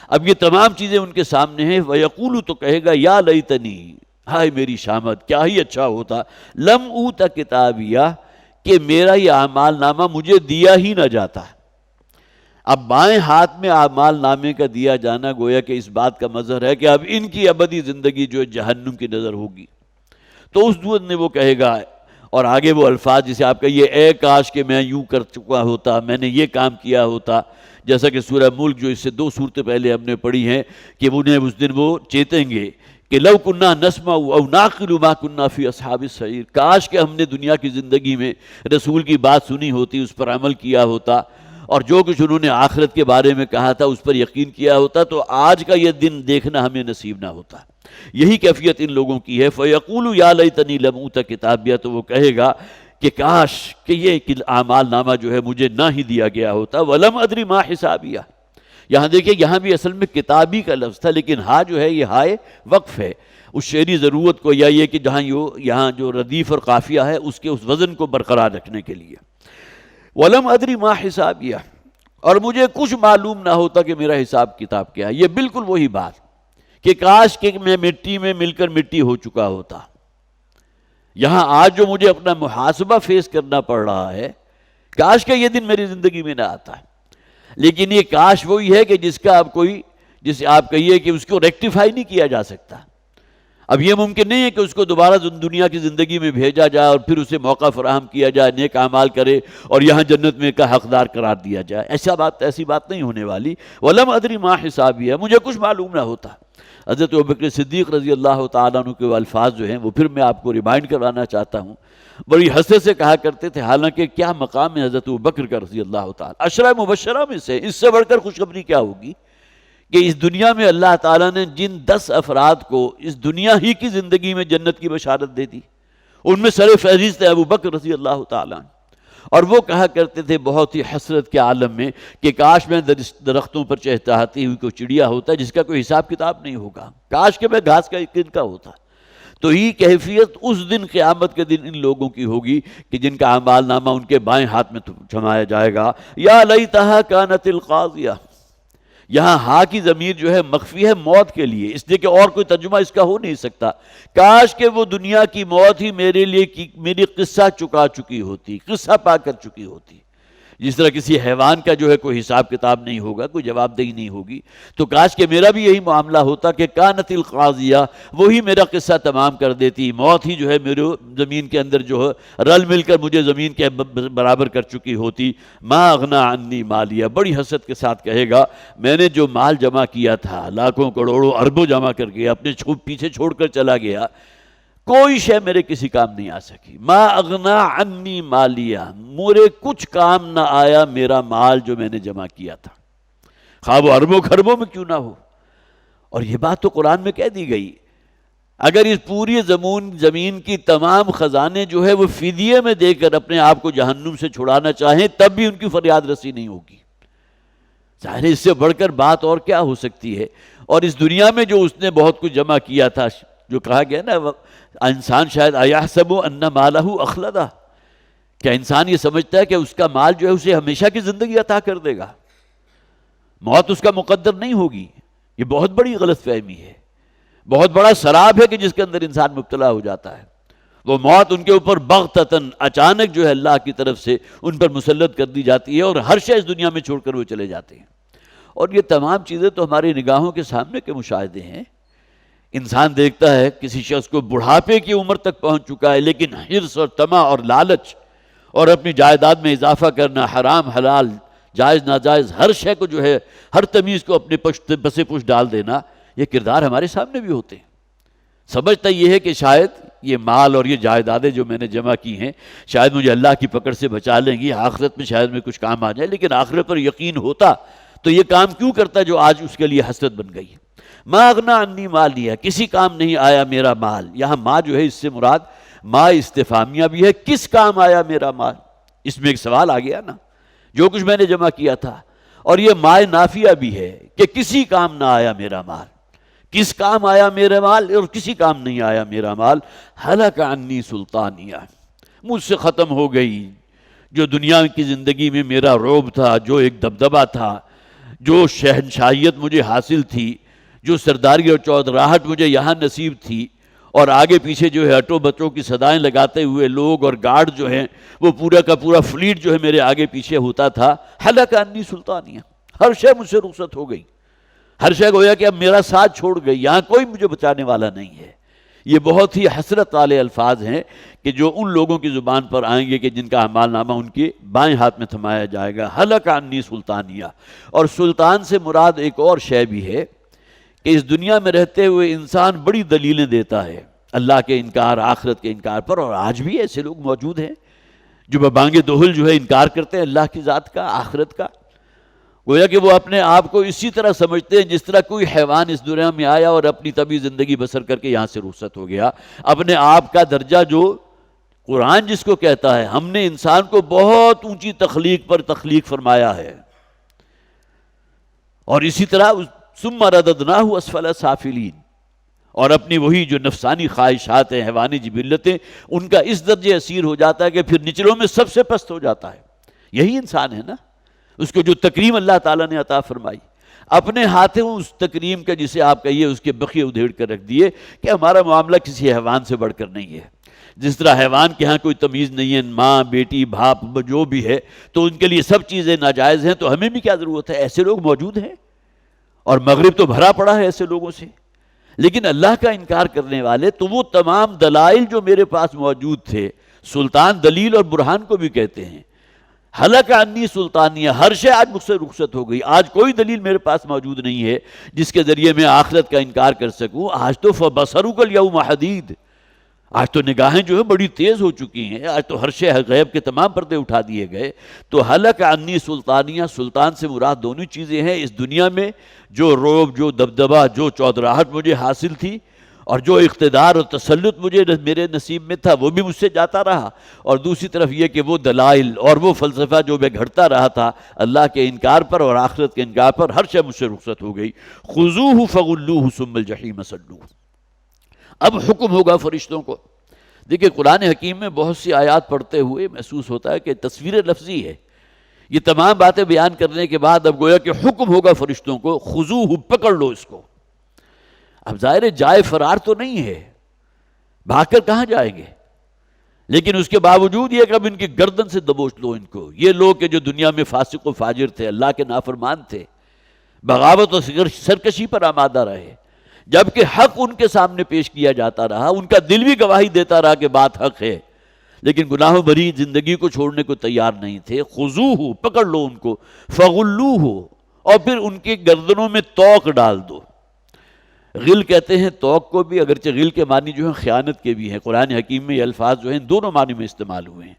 اب یہ تمام چیزیں ان کے سامنے ہیں، وَيَقُولُ، تو کہے گا یا لیتنی، ہائے میری شامت، کیا ہی اچھا ہوتا، لم اوت کتابیہ، کہ میرا یہ اعمال نامہ مجھے دیا ہی نہ جاتا۔ اب بائیں ہاتھ میں اعمال نامے کا دیا جانا گویا کہ اس بات کا مظہر ہے کہ اب ان کی ابدی زندگی جو جہنم کی نظر ہوگی۔ تو اس دن نے وہ کہے گا، اور آگے وہ الفاظ جسے آپ کہیے اے کاش کہ میں یوں کر چکا ہوتا، میں نے یہ کام کیا ہوتا، جیسا کہ سورہ ملک جو اس سے 2 سورتیں پہلے ہم نے پڑھی ہیں کہ انہیں اس دن وہ چیتیں گے کہ لو کننا نسمع او نعقل ما کننا فی اصحاب السعیر، کاش کہ ہم نے دنیا کی زندگی میں رسول کی بات سنی ہوتی، اس پر عمل کیا ہوتا، اور جو کچھ انہوں نے آخرت کے بارے میں کہا تھا اس پر یقین کیا ہوتا، تو آج کا یہ دن دیکھنا ہمیں نصیب نہ ہوتا۔ یہی کیفیت ان لوگوں کی ہے۔ فَيَقُولُ يَا لَيْتَنِي لَمْ أُوتَ كِتَابِيَهْ، تو وہ کہے گا کہ کاش کہ یہ اعمال نامہ جو ہے مجھے نہ ہی دیا گیا ہوتا۔ وَلَمْ أَدْرِ مَا حِسَابِيَهْ، یہاں دیکھیں یہاں بھی اصل میں کتابی کا لفظ تھا، لیکن ہاں جو ہے یہ ہائے وقف ہے اس شعری ضرورت کو، یا یہ کہ جہاں یہاں جو ردیف اور قافیہ ہے اس کے اس وزن کو برقرار رکھنے کے لیے۔ وَلَمْ أَدْرِ مَا حِسَابِيَهْ، اور مجھے کچھ معلوم نہ ہوتا کہ میرا حساب کتاب کیا ہے۔ یہ بالکل وہی بات کہ کاش کہ میں مٹی میں مل کر مٹی ہو چکا ہوتا. یہاں آج جو مجھے اپنا محاسبہ فیس کرنا پڑ رہا ہے، کاش کہ یہ دن میری زندگی میں نہ آتا ہے. لیکن یہ کاش وہی ہے کہ جسے آپ کہیے کہ اس کو ریکٹیفائی نہیں کیا جا سکتا. اب یہ ممکن نہیں ہے کہ اس کو دوبارہ دنیا کی زندگی میں بھیجا جائے اور پھر اسے موقع فراہم کیا جائے، نیک اعمال کرے اور یہاں جنت میں کا حقدار قرار دیا جائے. ایسی بات نہیں ہونے والی. وَلَمْ أَدْرِ مَا حِسَابِيَهْ، مجھے کچھ معلوم نہ ہوتا. حضرت ابوبکر صدیق رضی اللہ تعالیٰ عنہ کے الفاظ جو ہیں وہ پھر میں آپ کو ریمائنڈ کروانا چاہتا ہوں. بڑی حسرت سے کہا کرتے تھے، حالانکہ کیا مقام ہے حضرت ابوبکر کا رضی اللہ تعالیٰ، عشرہ مبشرہ میں سے، اس سے بڑھ کر خوشخبری کیا ہوگی کہ اس دنیا میں اللہ تعالیٰ نے جن 10 افراد کو اس دنیا ہی کی زندگی میں جنت کی بشارت دے دی، ان میں سر فہرست ہے ابوبکر رضی اللہ تعالیٰ عنہ. اور وہ کہا کرتے تھے بہت ہی حسرت کے عالم میں کہ کاش میں درختوں پر چہچہاتی ہوئی کوئی چڑیا ہوتا جس کا کوئی حساب کتاب نہیں ہوگا، کاش کہ میں گھاس کا ایک کا ہوتا. تو یہ کیفیت اس دن قیامت کے دن ان لوگوں کی ہوگی کہ جن کا اعمال نامہ ان کے بائیں ہاتھ میں تھمایا جائے گا. یا لیتہا کانت القاضیہ، یہاں ہاں کی ضمیر جو ہے مخفی ہے موت کے لیے، اس لیے کہ اور کوئی ترجمہ اس کا ہو نہیں سکتا. کاش کہ وہ دنیا کی موت ہی میرے لیے میری قصہ چکا چکی ہوتی، قصہ پا کر چکی ہوتی. جس طرح کسی حیوان کا جو ہے کوئی حساب کتاب نہیں ہوگا، کوئی جواب دہی نہیں ہوگی، تو کاش کہ میرا بھی یہی معاملہ ہوتا کہ کانت القاضیہ، وہی میرا قصہ تمام کر دیتی. موت ہی جو ہے میرے زمین کے اندر جو ہے رل مل کر مجھے زمین کے برابر کر چکی ہوتی. ما اغنا عنی مالیہ، بڑی حسرت کے ساتھ کہے گا میں نے جو مال جمع کیا تھا، لاکھوں کروڑوں اربوں جمع کر کے اپنے پیچھے چھوڑ کر چلا گیا، کوئی شے میرے کسی کام نہیں آ سکی. ما اغنا عنی مالیہ، میرے کچھ کام نہ آیا میرا مال جو میں نے جمع کیا تھا، خواہ وہ اربوں خربوں میں کیوں نہ ہو. اور یہ بات تو قرآن میں کہہ دی گئی. اگر اس پوری زمین کی تمام خزانے جو ہے وہ فدیے میں دے کر اپنے آپ کو جہنم سے چھڑانا چاہیں تب بھی ان کی فریاد رسی نہیں ہوگی. ظاہر اس سے بڑھ کر بات اور کیا ہو سکتی ہے. اور اس دنیا میں جو اس نے بہت کچھ جمع کیا تھا، جو کہا گیا نا انسان شاید ایحسب ان مالہ اخلدہ، کیا انسان یہ سمجھتا ہے کہ اس کا مال جو ہے اسے ہمیشہ کی زندگی عطا کر دے گا، موت اس کا مقدر نہیں ہوگی. یہ بہت بڑی غلط فہمی ہے، بہت بڑا سراب ہے کہ جس کے اندر انسان مبتلا ہو جاتا ہے. وہ موت ان کے اوپر بغتتاً اچانک جو ہے اللہ کی طرف سے ان پر مسلط کر دی جاتی ہے اور ہر شے اس دنیا میں چھوڑ کر وہ چلے جاتے ہیں. اور یہ تمام چیزیں تو ہماری نگاہوں کے سامنے کے مشاہدے ہیں. انسان دیکھتا ہے کسی شخص کو بڑھاپے کی عمر تک پہنچ چکا ہے، لیکن حرص اور طمع اور لالچ اور اپنی جائیداد میں اضافہ کرنا، حرام حلال جائز ناجائز ہر شے کو جو ہے ہر تمیز کو اپنے پس پش ڈال دینا، یہ کردار ہمارے سامنے بھی ہوتے ہیں. سمجھتا یہ ہے کہ شاید یہ مال اور یہ جائیدادیں جو میں نے جمع کی ہیں شاید مجھے اللہ کی پکڑ سے بچا لیں گی، آخرت میں شاید میں کچھ کام آ جائے. لیکن آخرت پر یقین ہوتا تو یہ کام کیوں کرتا جو آج اس کے لیے حسرت بن گئی. ما اغنا عنی مالیہ، کسی کام نہیں آیا میرا مال. یہاں ما جو ہے اس سے مراد ما استفہامیہ بھی ہے، کس کام آیا میرا مال. اس میں ایک سوال آ گیا نا، جو کچھ میں نے جمع کیا تھا. اور یہ ما نافیہ بھی ہے کہ کسی کام نہ آیا میرا مال. کس کام آیا میرا مال اور کسی کام نہیں آیا میرا مال. ہلک عنی سلطانیہ، مجھ سے ختم ہو گئی جو دنیا کی زندگی میں میرا رعب تھا، جو ایک دبدبہ تھا، جو شہنشاہیت مجھے حاصل تھی، جو سرداری اور چودراہٹ مجھے یہاں نصیب تھی. اور آگے پیچھے جو ہے ہٹو بچوں کی صدائیں لگاتے ہوئے لوگ اور گارڈ جو ہیں وہ پورا کا پورا فلیٹ جو ہے میرے آگے پیچھے ہوتا تھا. ہلک عنی سلطانیہ، ہر شے مجھ سے رخصت ہو گئی، ہر شے گویا کہ اب میرا ساتھ چھوڑ گئی، یہاں کوئی مجھے بچانے والا نہیں ہے. یہ بہت ہی حسرت والے الفاظ ہیں کہ جو ان لوگوں کی زبان پر آئیں گے کہ جن کا اعمال نامہ ان کے بائیں ہاتھ میں تھمایا جائے گا. ہلک عنی سلطانیہ. اور سلطان سے مراد ایک اور شے بھی ہے کہ اس دنیا میں رہتے ہوئے انسان بڑی دلیلیں دیتا ہے اللہ کے انکار، آخرت کے انکار پر. اور آج بھی ایسے لوگ موجود ہیں جو ببانگ دہل جو ہے انکار کرتے ہیں اللہ کی ذات کا، آخرت کا. گویا کہ وہ اپنے آپ کو اسی طرح سمجھتے ہیں جس طرح کوئی حیوان اس دنیا میں آیا اور اپنی طبعی زندگی بسر کر کے یہاں سے رخصت ہو گیا. اپنے آپ کا درجہ جو قرآن جس کو کہتا ہے ہم نے انسان کو بہت اونچی تخلیق پر تخلیق فرمایا ہے، اور اسی طرح ثم رددناہ اسفل سافلین، اور اپنی وہی جو نفسانی خواہشات ہیں، حیوانی جبلتیں، ان کا اس درجے اسیر ہو جاتا ہے کہ پھر نچلوں میں سب سے پست ہو جاتا ہے. یہی انسان ہے نا، اس کو جو تکریم اللہ تعالیٰ نے عطا فرمائی. اپنے ہاتھوں اس تکریم کا جسے آپ کہیے اس کے بخیے ادھیڑ کر رکھ دیے کہ ہمارا معاملہ کسی حیوان سے بڑھ کر نہیں ہے. جس طرح حیوان کے ہاں کوئی تمیز نہیں ہے، ماں بیٹی باپ جو بھی ہے تو ان کے لیے سب چیزیں ناجائز ہیں، تو ہمیں بھی کیا ضرورت ہے؟ ایسے لوگ موجود ہیں اور مغرب تو بھرا پڑا ہے ایسے لوگوں سے. لیکن اللہ کا انکار کرنے والے تو وہ تمام دلائل جو میرے پاس موجود تھے، سلطان دلیل اور برہان کو بھی کہتے ہیں، حلق عنی سلطانیہ، ہر شے آج مجھ سے رخصت ہو گئی، آج کوئی دلیل میرے پاس موجود نہیں ہے جس کے ذریعے میں آخرت کا انکار کر سکوں. آج تو فبصرک الیوم حدید، آج تو نگاہیں جو ہے بڑی تیز ہو چکی ہیں، آج تو ہر شے غیب کے تمام پردے اٹھا دیے گئے. تو حلق عنی سلطانیہ، سلطان سے مراد دونوں چیزیں ہیں. اس دنیا میں جو روب، جو دبدبہ، جو چودراہٹ مجھے حاصل تھی، اور جو اقتدار اور تسلط مجھے میرے نصیب میں تھا وہ بھی مجھ سے جاتا رہا. اور دوسری طرف یہ کہ وہ دلائل اور وہ فلسفہ جو میں گھڑتا رہا تھا اللہ کے انکار پر اور آخرت کے انکار پر، ہر شے مجھ سے رخصت ہو گئی. خذوہ فغلوہ ثم الجحیم صلوہ. اب حکم ہوگا فرشتوں کو. دیکھیں قرآن حکیم میں بہت سی آیات پڑھتے ہوئے محسوس ہوتا ہے کہ تصویر لفظی ہے. یہ تمام باتیں بیان کرنے کے بعد اب گویا کہ حکم ہوگا فرشتوں کو، خذوہ، پکڑ لو اس کو. اب ظاہر جائے فرار تو نہیں ہے، بھاگ کر کہاں جائیں گے، لیکن اس کے باوجود یہ کہ اب ان کی گردن سے دبوچ لو ان کو. یہ لوگ کہ جو دنیا میں فاسق و فاجر تھے، اللہ کے نافرمان تھے، بغاوت اور سرکشی پر آمادہ رہے، جبکہ حق ان کے سامنے پیش کیا جاتا رہا، ان کا دل بھی گواہی دیتا رہا کہ بات حق ہے، لیکن گناہوں بھری زندگی کو چھوڑنے کو تیار نہیں تھے. خذوہ، پکڑ لو ان کو، فغلوہ، اور پھر ان کی گردنوں میں توق ڈال دو. غل کہتے ہیں توق کو بھی، اگرچہ غل کے معنی جو ہیں خیانت کے بھی ہیں. قرآن حکیم میں یہ الفاظ جو ہیں دونوں معنی میں استعمال ہوئے ہیں.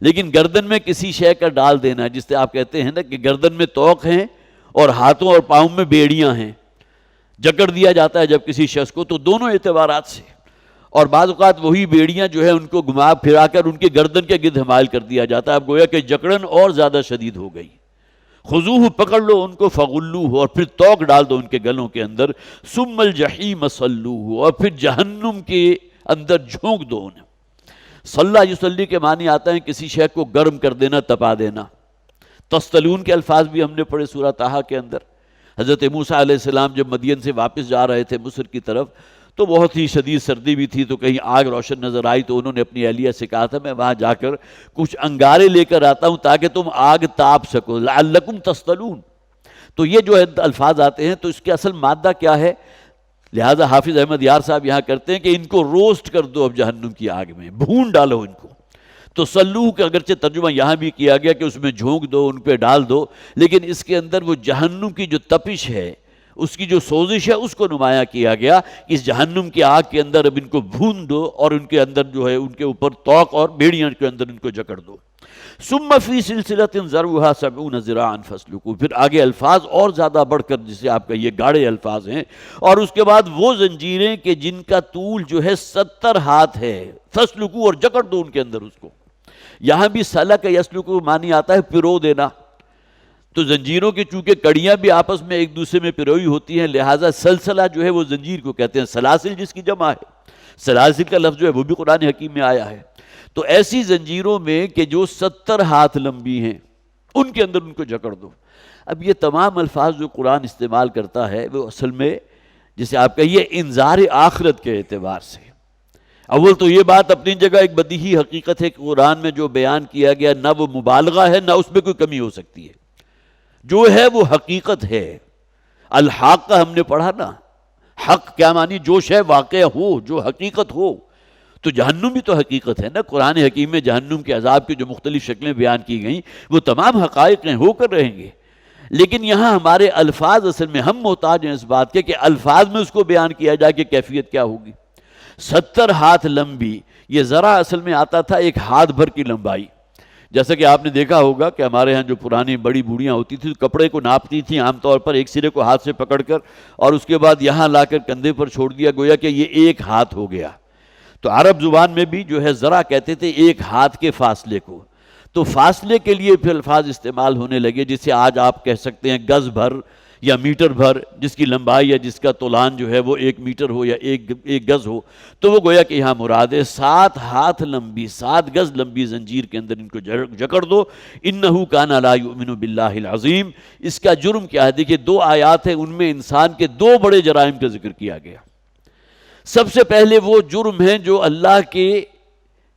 لیکن گردن میں کسی شے کا ڈال دینا، جس سے آپ کہتے ہیں نا کہ گردن میں توق ہیں اور ہاتھوں اور پاؤں میں بیڑیاں ہیں، جکڑ دیا جاتا ہے جب کسی شخص کو، تو دونوں اعتبارات سے. اور بعض اوقات وہی بیڑیاں جو ہے ان کو گھما پھرا کر ان کے گردن کے گرد حمائل کر دیا جاتا ہے. اب گویا کہ جکڑن اور زیادہ شدید ہو گئی. خذوہ، پکڑ لو ان کو، فغلوہ، اور پھر توق ڈال دو ان کے گلوں کے اندر، ثم الجحیم صلوہ، اور پھر جہنم کے اندر جھونک دو انہیں. صلی یصلی کے معنی آتا ہے کسی شے کو گرم کر دینا، تپا دینا. تستلون کے الفاظ بھی ہم نے پڑھے سورہ طٰہٰ کے اندر. حضرت موسیٰ علیہ السلام جب مدین سے واپس جا رہے تھے مصر کی طرف، تو بہت ہی شدید سردی بھی تھی، تو کہیں آگ روشن نظر آئی تو انہوں نے اپنی اہلیہ سے کہا تھا میں وہاں جا کر کچھ انگارے لے کر آتا ہوں تاکہ تم آگ تاپ سکو، لعلکم تستلون. تو یہ جو الفاظ آتے ہیں تو اس کے اصل مادہ کیا ہے؟ لہٰذا حافظ احمد یار صاحب یہاں کرتے ہیں کہ ان کو روسٹ کر دو اب جہنم کی آگ میں، بھون ڈالو ان کو. تو سلوح کا اگرچہ ترجمہ یہاں بھی کیا گیا کہ اس میں جھونک دو، ان پہ ڈال دو، لیکن اس کے اندر وہ جہنم کی جو تپش ہے، اس کی جو سوزش ہے، اس کو نمایاں کیا گیا. اس جہنم کی آگ کے اندر اب ان کو بھون دو اور ان کے اندر جو ہے ان کے اوپر توق اور بیڑیاں کے اندر ان کو جکڑ دو. ثم فی سلسلۃ ذرعها 70 ذراعا فاسلکوہ. پھر آگے الفاظ اور زیادہ بڑھ کر جسے آپ کا یہ گاڑے الفاظ ہیں، اور اس کے بعد وہ زنجیریں کہ جن کا طول جو ہے 70 ہاتھ ہے، فاسلکوہ، اور جکڑ دو ان کے اندر اس کو. یہاں بھی سلک یسلک معنی آتا ہے پرو دینا. تو زنجیروں کی چونکہ کڑیاں بھی آپس میں ایک دوسرے میں پروئی ہوتی ہیں، لہٰذا سلسلہ جو ہے وہ زنجیر کو کہتے ہیں. سلاسل جس کی جمع ہے، سلاسل کا لفظ جو ہے وہ بھی قرآن حکیم میں آیا ہے. تو ایسی زنجیروں میں کہ جو 70 ہاتھ لمبی ہیں، ان کے اندر ان کو جکڑ دو. اب یہ تمام الفاظ جو قرآن استعمال کرتا ہے وہ اصل میں جسے آپ کہیے انذار آخرت کے اعتبار سے. اول تو یہ بات اپنی جگہ ایک بدیہی حقیقت ہے کہ قرآن میں جو بیان کیا گیا نہ وہ مبالغہ ہے نہ اس میں کوئی کمی ہو سکتی ہے. جو ہے وہ حقیقت ہے. الحاق کا ہم نے پڑھا نا، حق کیا معنی؟ جو شے واقع ہو، جو حقیقت ہو. تو جہنم بھی تو حقیقت ہے نا. قرآن حکیم میں جہنم کے عذاب کی جو مختلف شکلیں بیان کی گئیں وہ تمام حقائق ہیں، ہو کر رہیں گے. لیکن یہاں ہمارے الفاظ اصل میں ہم محتاج ہیں اس بات کے کہ الفاظ میں اس کو بیان کیا جائے کہ کیفیت کیا ہوگی. 70 ہاتھ لمبی، یہ ذرا اصل میں آتا تھا ایک ہاتھ بھر کی لمبائی. جیسا کہ آپ نے دیکھا ہوگا کہ ہمارے ہاں جو پرانی بڑی بوڑھیاں ہوتی تھیں کپڑے کو ناپتی تھیں عام طور پر ایک سرے کو ہاتھ سے پکڑ کر اور اس کے بعد یہاں لا کر کندھے پر چھوڑ دیا، گویا کہ یہ ایک ہاتھ ہو گیا. تو عرب زبان میں بھی جو ہے ذرا کہتے تھے ایک ہاتھ کے فاصلے کو. تو فاصلے کے لیے پھر الفاظ استعمال ہونے لگے، جسے آج آپ کہہ سکتے ہیں گز بھر یا میٹر بھر، جس کی لمبائی یا جس کا طولان جو ہے وہ 1 میٹر ہو یا 1 گز ہو، تو وہ گویا کہ یہاں مراد ہے 7 ہاتھ لمبی 7 گز لمبی زنجیر کے اندر ان کو جکڑ دو۔ انہو کان لا یؤمن باللہ العظیم، اس کا جرم کیا ہے؟ دیکھیے 2 آیات ہیں، ان میں انسان کے 2 بڑے جرائم کا ذکر کیا گیا۔ سب سے پہلے وہ جرم ہیں جو اللہ کے،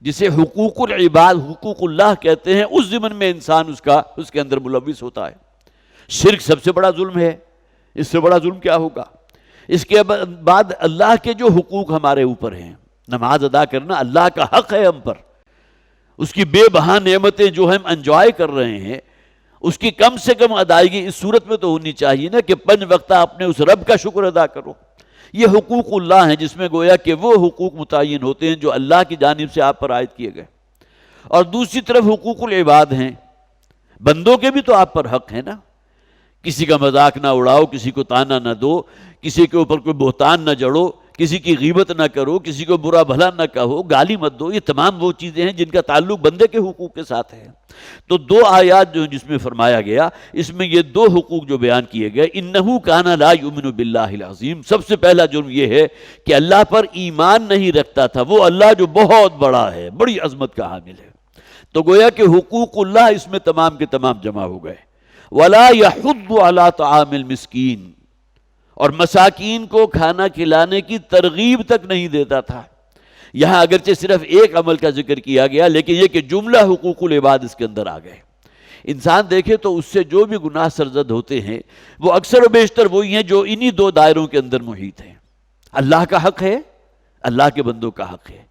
جسے حقوق العباد، حقوق اللہ کہتے ہیں، اس ضمن میں انسان اس کے اندر ملوث ہوتا ہے۔ شرک سب سے بڑا ظلم ہے، اس سے بڑا ظلم کیا ہوگا؟ اس کے بعد اللہ کے جو حقوق ہمارے اوپر ہیں، نماز ادا کرنا اللہ کا حق ہے ہم پر، اس کی بے بہا نعمتیں جو ہم انجوائے کر رہے ہیں، اس کی کم سے کم ادائیگی اس صورت میں تو ہونی چاہیے نا کہ 5 وقتہ اپنے اس رب کا شکر ادا کرو۔ یہ حقوق اللہ ہیں جس میں گویا کہ وہ حقوق متعین ہوتے ہیں جو اللہ کی جانب سے آپ پر عائد کیے گئے، اور دوسری طرف حقوق العباد ہیں، بندوں کے بھی تو آپ پر حق ہے نا۔ کسی کا مذاق نہ اڑاؤ، کسی کو تانا نہ دو، کسی کے اوپر کوئی بہتان نہ جڑو، کسی کی غیبت نہ کرو، کسی کو برا بھلا نہ کہو، گالی مت دو۔ یہ تمام وہ چیزیں ہیں جن کا تعلق بندے کے حقوق کے ساتھ ہے۔ تو 2 آیات جو جس میں فرمایا گیا، اس میں یہ 2 حقوق جو بیان کیے گئے، انہو کان لا یؤمن باللہ العظیم، سب سے پہلا جرم یہ ہے کہ اللہ پر ایمان نہیں رکھتا تھا، وہ اللہ جو بہت بڑا ہے، بڑی عظمت کا حامل ہے۔ تو گویا کہ حقوق اللہ اس میں تمام کے تمام جمع ہو گئے۔ وَلَا يَحُضُّ عَلَىٰ طَعَامِ الْمِسْكِينِ، اور مساکین کو کھانا کھلانے کی ترغیب تک نہیں دیتا تھا۔ یہاں اگرچہ صرف ایک عمل کا ذکر کیا گیا، لیکن یہ کہ جملہ حقوق العباد اس کے اندر آ گئے۔ انسان دیکھے تو اس سے جو بھی گناہ سرزد ہوتے ہیں وہ اکثر و بیشتر وہی ہیں جو انہی 2 دائروں کے اندر محیط ہیں۔ اللہ کا حق ہے، اللہ کے بندوں کا حق ہے،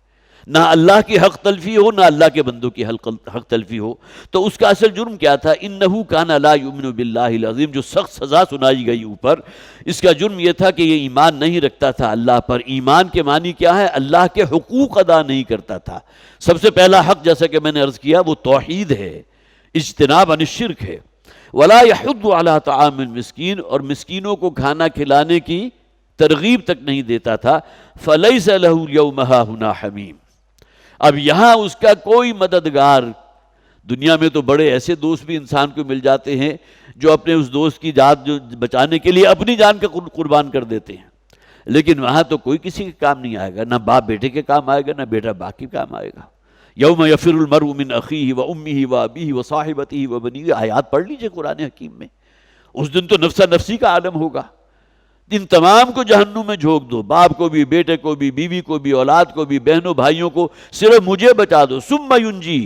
نہ اللہ کی حق تلفی ہو نہ اللہ کے بندوں کی حق تلفی ہو۔ تو اس کا اصل جرم کیا تھا؟ انہو کان لا یؤمن باللہ العظیم، جو سخت سزا سنائی گئی اوپر، اس کا جرم یہ تھا کہ یہ ایمان نہیں رکھتا تھا اللہ پر۔ ایمان کے معنی کیا ہے؟ اللہ کے حقوق ادا نہیں کرتا تھا۔ سب سے پہلا حق جیسا کہ میں نے عرض کیا وہ توحید ہے، اجتناب عن الشرک ہے۔ ولا یحض علی طعام المسکین، اور مسکینوں کو کھانا کھلانے کی ترغیب تک نہیں دیتا تھا۔ فلیس لہ اليوم ہاہنا حمیم، اب یہاں اس کا کوئی مددگار، دنیا میں تو بڑے ایسے دوست بھی انسان کو مل جاتے ہیں جو اپنے اس دوست کی جان جو بچانے کے لیے اپنی جان کا قربان کر دیتے ہیں، لیکن وہاں تو کوئی کسی کے کام نہیں آئے گا، نہ باپ بیٹے کے کام آئے گا، نہ بیٹا باپ کے کام آئے گا۔ یوم یفر المرء من اخیہ و امہ و ابیہ و صاحبتہ و بنیہ، آیات پڑھ لیجئے قرآن حکیم میں۔ اس دن تو نفسا نفسی کا عالم ہوگا، ان تمام کو جہنم میں جھونک دو، باپ کو بھی، بیٹے کو بھی، بیوی کو بھی، اولاد کو بھی، بہنوں بھائیوں کو، صرف مجھے بچا دو۔ ثم ینجی،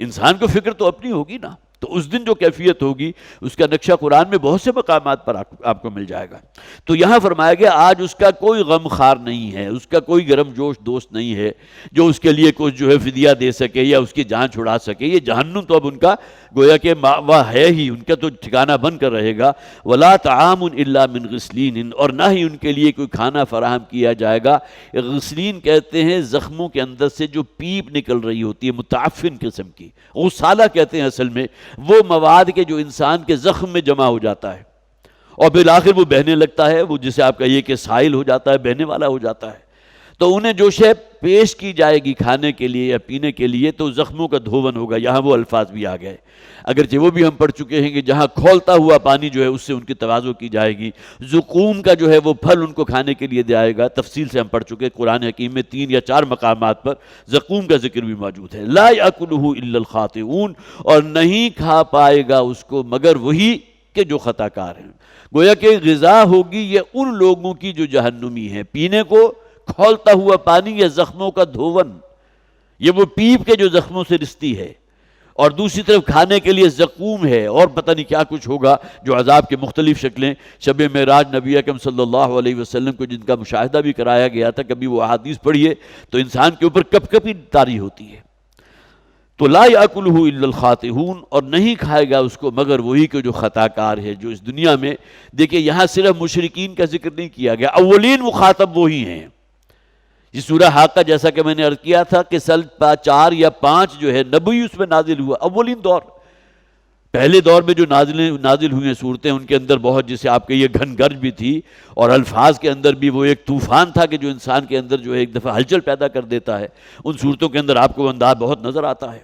انسان کو فکر تو اپنی ہوگی نا، تو اس دن جو کیفیت ہوگی اس کا نقشہ قرآن میں بہت سے مقامات پر آپ کو مل جائے گا۔ تو یہاں فرمایا گیا آج اس کا کوئی غم خار نہیں ہے، اس کا کوئی گرم جوش دوست نہیں ہے جو اس کے لیے کچھ جو ہے فدیہ دے سکے یا اس کی جان چھڑا سکے۔ یہ جہنم تو اب ان کا گویا کہ مأویٰ ہے ہی، ان کا تو ٹھکانہ بن کر رہے گا۔ ولا طعام الا من غسلین، اور نہ ہی ان کے لیے کوئی کھانا فراہم کیا جائے گا۔ غسلین کہتے ہیں زخموں کے اندر سے جو پیپ نکل رہی ہوتی ہے، متعفن قسم کی، غسالہ کہتے ہیں اصل میں، وہ مواد کے جو انسان کے زخم میں جمع ہو جاتا ہے اور بالآخر وہ بہنے لگتا ہے، وہ جسے آپ کہیے کہ سائل ہو جاتا ہے، بہنے والا ہو جاتا ہے۔ تو انہیں جو شے پیش کی جائے گی کھانے کے لیے یا پینے کے لیے تو زخموں کا دھون ہوگا، یہاں وہ الفاظ بھی آ گئے، اگرچہ وہ بھی ہم پڑھ چکے ہیں کہ جہاں کھولتا ہوا پانی جو ہے اس سے ان کی تواضع کی جائے گی۔ زقوم کا جو ہے وہ پھل ان کو کھانے کے لیے دیا جائے گا، تفصیل سے ہم پڑھ چکے، قرآن حکیم میں 3 یا 4 مقامات پر زقوم کا ذکر بھی موجود ہے۔ لا یاکلہ الا الخاطئون، اور نہیں کھا پائے گا اس کو مگر وہی کہ جو خطا کار ہیں۔ گویا کہ غذا ہوگی یہ ان لوگوں کی جو جہنمی ہیں، پینے کو کھولتا ہوا پانی یا زخموں کا دھون، یہ وہ پیپ کے جو زخموں سے رستی ہے، اور دوسری طرف کھانے کے لیے زقوم ہے، اور پتہ نہیں کیا کچھ ہوگا جو عذاب کے مختلف شکلیں۔ شب معراج نبی اکرم صلی اللہ علیہ وسلم کو جن کا مشاہدہ بھی کرایا گیا تھا، کبھی وہ احادیث پڑھیے تو انسان کے اوپر کپ کپی طاری ہوتی ہے۔ تو لا یاکلہ الا الخاطئون، اور نہیں کھائے گا اس کو مگر وہی کہ جو خطا کار ہے، جو اس دنیا میں، دیکھیں یہاں صرف مشرکین کا ذکر نہیں کیا گیا، اولین مخاطب وہی ہیں۔ یہ سورہ حاقہ جیسا کہ میں نے عرض کیا تھا کہ سال 4 یا 5 جو ہے نبی اس میں نازل ہوا، اولین دور، پہلے دور میں جو نازل ہوئی ہیں صورتیں، ان کے اندر بہت جسے آپ کہیے گھن گرج بھی تھی، اور الفاظ کے اندر بھی وہ ایک طوفان تھا کہ جو انسان کے اندر جو ہے ایک دفعہ ہلچل پیدا کر دیتا ہے۔ ان صورتوں کے اندر آپ کو انداز بہت نظر آتا ہے۔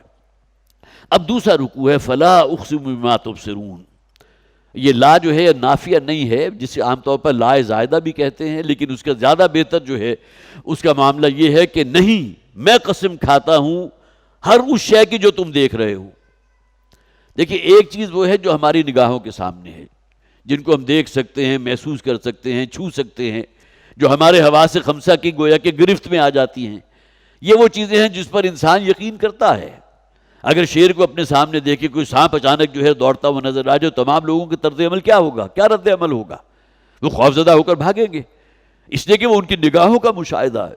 اب دوسرا رکوع ہے فلا اقسم بما تبصرون، یہ لا جو ہے نافیہ نہیں ہے، جسے عام طور پر لا زائدہ بھی کہتے ہیں، لیکن اس کا زیادہ بہتر جو ہے اس کا معاملہ یہ ہے کہ نہیں، میں قسم کھاتا ہوں ہر اس شے کی جو تم دیکھ رہے ہو۔ دیکھیے ایک چیز وہ ہے جو ہماری نگاہوں کے سامنے ہے، جن کو ہم دیکھ سکتے ہیں، محسوس کر سکتے ہیں، چھو سکتے ہیں، جو ہمارے حواس خمسہ کی گویا کہ گرفت میں آ جاتی ہیں۔ یہ وہ چیزیں ہیں جس پر انسان یقین کرتا ہے۔ اگر شیر کو اپنے سامنے دیکھے کوئی سانپ اچانک جو ہے دوڑتا ہوا نظر آ جائے، تمام لوگوں کے طرز عمل کیا ہوگا، کیا رد عمل ہوگا؟ وہ خوفزدہ ہو کر بھاگیں گے، اس لیے کہ وہ ان کی نگاہوں کا مشاہدہ ہے۔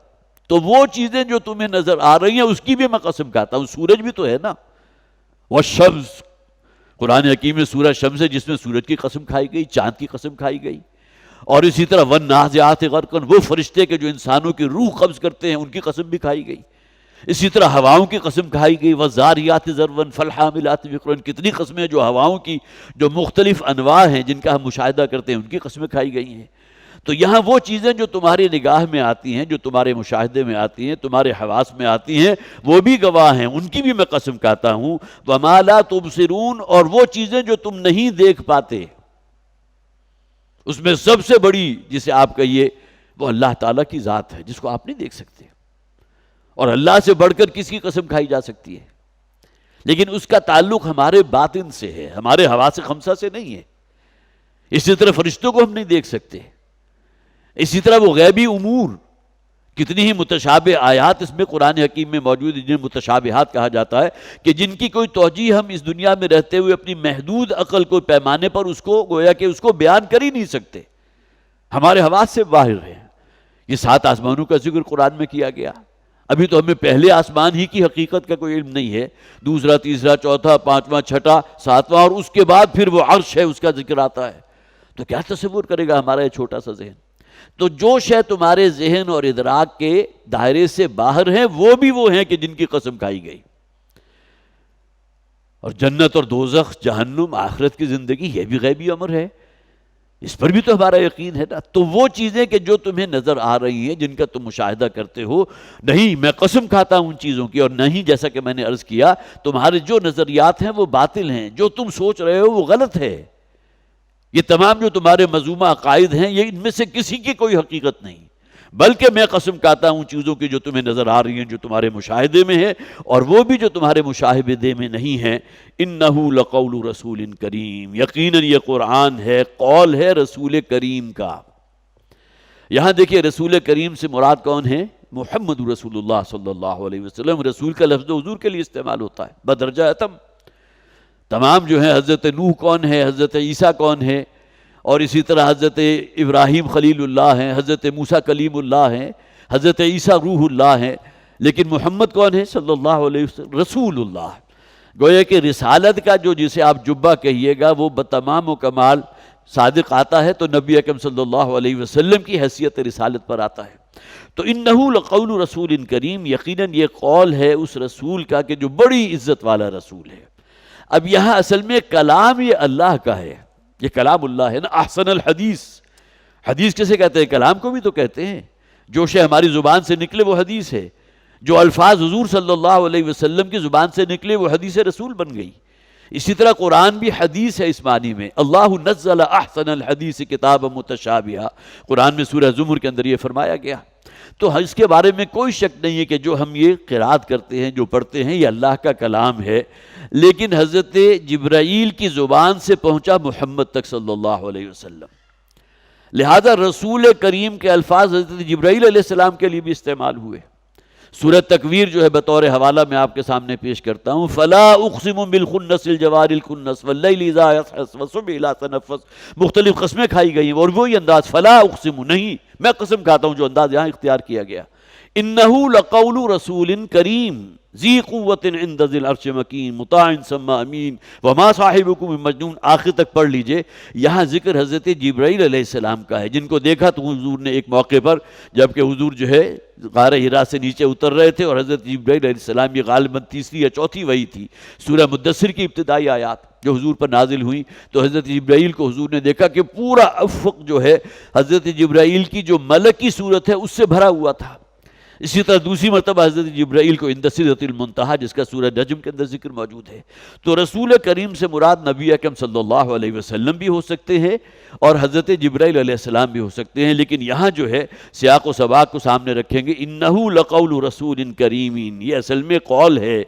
تو وہ چیزیں جو تمہیں نظر آ رہی ہیں اس کی بھی میں قسم کھاتا ہوں۔ سورج بھی تو ہے نا، والشمس، قرآن حکیم میں سورہ شمس ہے جس میں سورج کی قسم کھائی گئی، چاند کی قسم کھائی گئی، اور اسی طرح والنازعات غرقا، وہ فرشتے کے جو انسانوں کی روح قبض کرتے ہیں ان کی قسم بھی کھائی گئی۔ اسی طرح ہواؤں کی قسم کھائی گئی، والذاریات ذروا فالحاملات وقرا، کتنی قسمیں جو ہواؤں کی جو مختلف انواع ہیں جن کا ہم مشاہدہ کرتے ہیں ان کی قسمیں کھائی گئی ہیں۔ تو یہاں وہ چیزیں جو تمہاری نگاہ میں آتی ہیں، جو تمہارے مشاہدے میں آتی ہیں، تمہارے حواس میں آتی ہیں، وہ بھی گواہ ہیں، ان کی بھی میں قسم کھاتا ہوں۔ وما لا تبصرون، اور وہ چیزیں جو تم نہیں دیکھ پاتے، اس میں سب سے بڑی جسے آپ کہیے وہ اللہ تعالیٰ کی ذات ہے جس کو آپ نہیں دیکھ سکتے، اور اللہ سے بڑھ کر کس کی قسم کھائی جا سکتی ہے؟ لیکن اس کا تعلق ہمارے باطن سے ہے، ہمارے حواس خمسہ سے نہیں ہے۔ اسی طرح فرشتوں کو ہم نہیں دیکھ سکتے، اسی طرح وہ غیبی امور، کتنی ہی متشابہ آیات اس میں قرآن حکیم میں موجود ہیں جنہیں متشابہات کہا جاتا ہے، کہ جن کی کوئی توجیہ ہم اس دنیا میں رہتے ہوئے اپنی محدود عقل کو پیمانے پر اس کو گویا کہ اس کو بیان کر ہی نہیں سکتے، ہمارے حواس سے باہر ہیں۔ یہ 7 آسمانوں کا ذکر قرآن میں کیا گیا، ابھی تو ہمیں پہلے آسمان ہی کی حقیقت کا کوئی علم نہیں ہے، دوسرا، تیسرا، چوتھا، پانچواں، چھٹا، ساتواں، اور اس کے بعد پھر وہ عرش ہے اس کا ذکر آتا ہے۔ تو کیا تصور کرے گا ہمارا یہ چھوٹا سا ذہن؟ تو جو شے تمہارے ذہن اور ادراک کے دائرے سے باہر ہیں وہ بھی وہ ہیں کہ جن کی قسم کھائی گئی۔ اور جنت اور دوزخ، جہنم، آخرت کی زندگی، یہ بھی غیبی امر ہے، اس پر بھی تو ہمارا یقین ہے نا۔ تو وہ چیزیں کہ جو تمہیں نظر آ رہی ہیں، جن کا تم مشاہدہ کرتے ہو، نہیں، میں قسم کھاتا ہوں ان چیزوں کی، اور نہیں، جیسا کہ میں نے عرض کیا، تمہارے جو نظریات ہیں وہ باطل ہیں، جو تم سوچ رہے ہو وہ غلط ہے۔ یہ تمام جو تمہارے مذمومہ عقائد ہیں، یہ ان میں سے کسی کی کوئی حقیقت نہیں، بلکہ میں قسم کھاتا ہوں چیزوں کی جو تمہیں نظر آ رہی ہیں، جو تمہارے مشاہدے میں ہے، اور وہ بھی جو تمہارے مشاہدے میں نہیں ہیں۔ انہ لقول رسول کریم، یقیناً یہ قرآن ہے، قول ہے رسول کریم کا۔ یہاں دیکھیے رسول کریم سے مراد کون ہے؟ محمد رسول اللہ صلی اللہ علیہ وسلم۔ رسول کا لفظ حضور کے لیے استعمال ہوتا ہے بدرجہ اتم۔ تمام جو ہیں، حضرت نوح کون ہے، حضرت عیسیٰ کون ہے، اور اسی طرح حضرت ابراہیم خلیل اللہ ہیں، حضرت موسیٰ کلیم اللہ ہیں، حضرت عیسیٰ روح اللہ ہیں، لیکن محمد کون ہے صلی اللہ علیہ وسلم؟ رسول اللہ۔ گویا کہ رسالت کا جو جسے آپ جبہ کہیے گا وہ بتمام و کمال صادق آتا ہے تو نبی اکرم صلی اللہ علیہ وسلم کی حیثیت رسالت پر آتا ہے۔ تو انہ لقول رسول کریم، یقیناً یہ قول ہے اس رسول کا کہ جو بڑی عزت والا رسول ہے۔ اب یہاں اصل میں کلام یہ اللہ کا ہے، یہ کلام اللہ ہے نا۔ احسن الحدیث، حدیث کسے کہتے ہیں؟ کلام کو بھی تو کہتے ہیں۔ جو شے ہماری زبان سے نکلے وہ حدیث ہے، جو الفاظ حضور صلی اللہ علیہ وسلم کی زبان سے نکلے وہ حدیث رسول بن گئی۔ اسی طرح قرآن بھی حدیث ہے اس معنی میں، اللہ نزل احسن الحدیث کتابا متشابہا، قرآن میں سورہ زمر کے اندر یہ فرمایا گیا۔ تو اس کے بارے میں کوئی شک نہیں ہے کہ جو ہم یہ قرات کرتے ہیں، جو پڑھتے ہیں، یہ اللہ کا کلام ہے، لیکن حضرت جبرائیل کی زبان سے پہنچا محمد تک صلی اللہ علیہ وسلم، لہذا رسول کریم کے الفاظ حضرت جبرائیل علیہ السلام کے لیے بھی استعمال ہوئے۔ سورہ تکویر جو ہے بطور حوالہ میں آپ کے سامنے پیش کرتا ہوں، فلا اقسم بالخنس الجوار الکنس واللیل اذا یسعس والصبح اذا تنفس، مختلف قسمیں کھائی گئی ہیں، اور وہی انداز فلا اقسم، نہیں، میں قسم کھاتا ہوں، جو انداز یہاں اختیار کیا گیا۔ انہ لقول رسول کریم ذی قوت عند ذی العرش مکین مطاع ثم امین وما صاحبکم بمجنون، آخر تک پڑھ لیجئے۔ یہاں ذکر حضرت جبرائیل علیہ السلام کا ہے، جن کو دیکھا تو حضور نے ایک موقع پر، جبکہ حضور جو ہے غار حرا سے نیچے اتر رہے تھے، اور حضرت جبرائیل علیہ السلام، یہ غالباً تیسری یا چوتھی وحی تھی، سورہ مدثر کی ابتدائی آیات جو حضور پر نازل ہوئی، تو حضرت جبرائیل کو حضور نے دیکھا کہ پورا افق جو ہے حضرت جبرائیل کی جو ملکی صورت ہے اس سے بھرا ہوا تھا۔ اسی طرح دوسری مرتبہ حضرت جبرائیل کو عند سدرۃ المنتہا، جس کا سورہ نجم کے اندر ذکر موجود ہے۔ تو رسول کریم سے مراد نبی اکرم صلی اللہ علیہ وسلم بھی ہو سکتے ہیں اور حضرت جبرائیل علیہ السلام بھی ہو سکتے ہیں، لیکن یہاں جو ہے سیاق و سباق کو سامنے رکھیں گے، انہ لقول رسول کریم، یہ اصل میں قول ہے،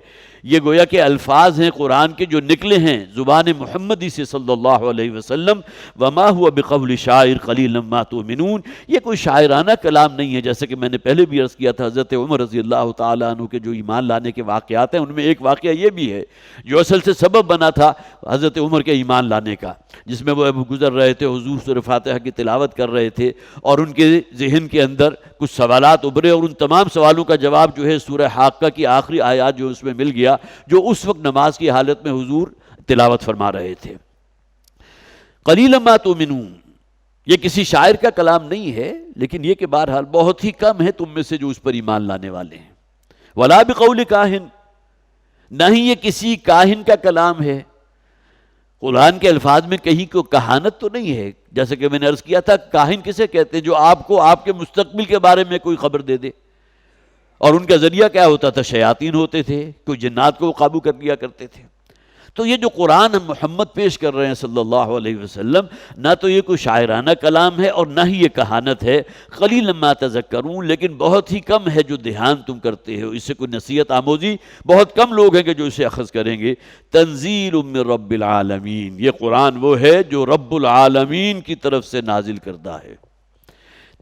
یہ گویا کہ الفاظ ہیں قرآن کے جو نکلے ہیں زبان محمدی سے صلی اللہ علیہ وسلم، وما ہوا بقول شاعر قلیلا ما تؤمنون، یہ کوئی شاعرانہ کلام نہیں ہے، جیسے کہ میں نے پہلے بھی عرض کیا تھا حضرت عمر رضی اللہ تعالیٰ عنہ کے جو ایمان لانے کے واقعات ہیں ان میں ایک واقعہ یہ بھی ہے جو اصل سے سبب بنا تھا حضرت عمر کے ایمان لانے کا، جس میں وہ ابو گزر رہے تھے، حضور سورہ فاتحہ کی تلاوت کر رہے تھے اور ان کے ذہن کے اندر کچھ سوالات ابھرے اور ان تمام سوالوں کا جواب جو ہے سورہ حاقہ کی آخری آیات جو اس میں مل گیا، جو اس وقت نماز کی حالت میں حضور تلاوت فرما رہے تھے۔ قلیلا ما تؤمنون، یہ کسی شاعر کا کلام نہیں ہے، لیکن یہ کہ بہرحال بہت ہی کم ہے تم میں سے جو اس پر ایمان لانے والے ہیں۔ ولا بقول کاہن، نہ ہی یہ کسی کاہن کا کلام ہے۔ قرآن کے الفاظ میں کہیں کو کہانت تو نہیں ہے، جیسے کہ میں نے عرض کیا تھا کاہن کسے کہتے ہیں؟ جو آپ کو آپ کے مستقبل کے بارے میں کوئی خبر دے دے، اور ان کا ذریعہ کیا ہوتا تھا؟ شیاطین ہوتے تھے، کوئی جنات کو قابو کر لیا کرتے تھے۔ تو یہ جو قرآن ہم محمد پیش کر رہے ہیں صلی اللہ علیہ وسلم، نہ تو یہ کوئی شاعرانہ کلام ہے اور نہ ہی یہ کہانت ہے۔ قلیلا ما تذکرون، لیکن بہت ہی کم ہے جو دھیان تم کرتے ہو، اس سے کوئی نصیحت آموزی بہت کم لوگ ہیں کہ جو اسے اخذ کریں گے۔ تنزیل من رب العالمین، یہ قرآن وہ ہے جو رب العالمین کی طرف سے نازل کردہ ہے۔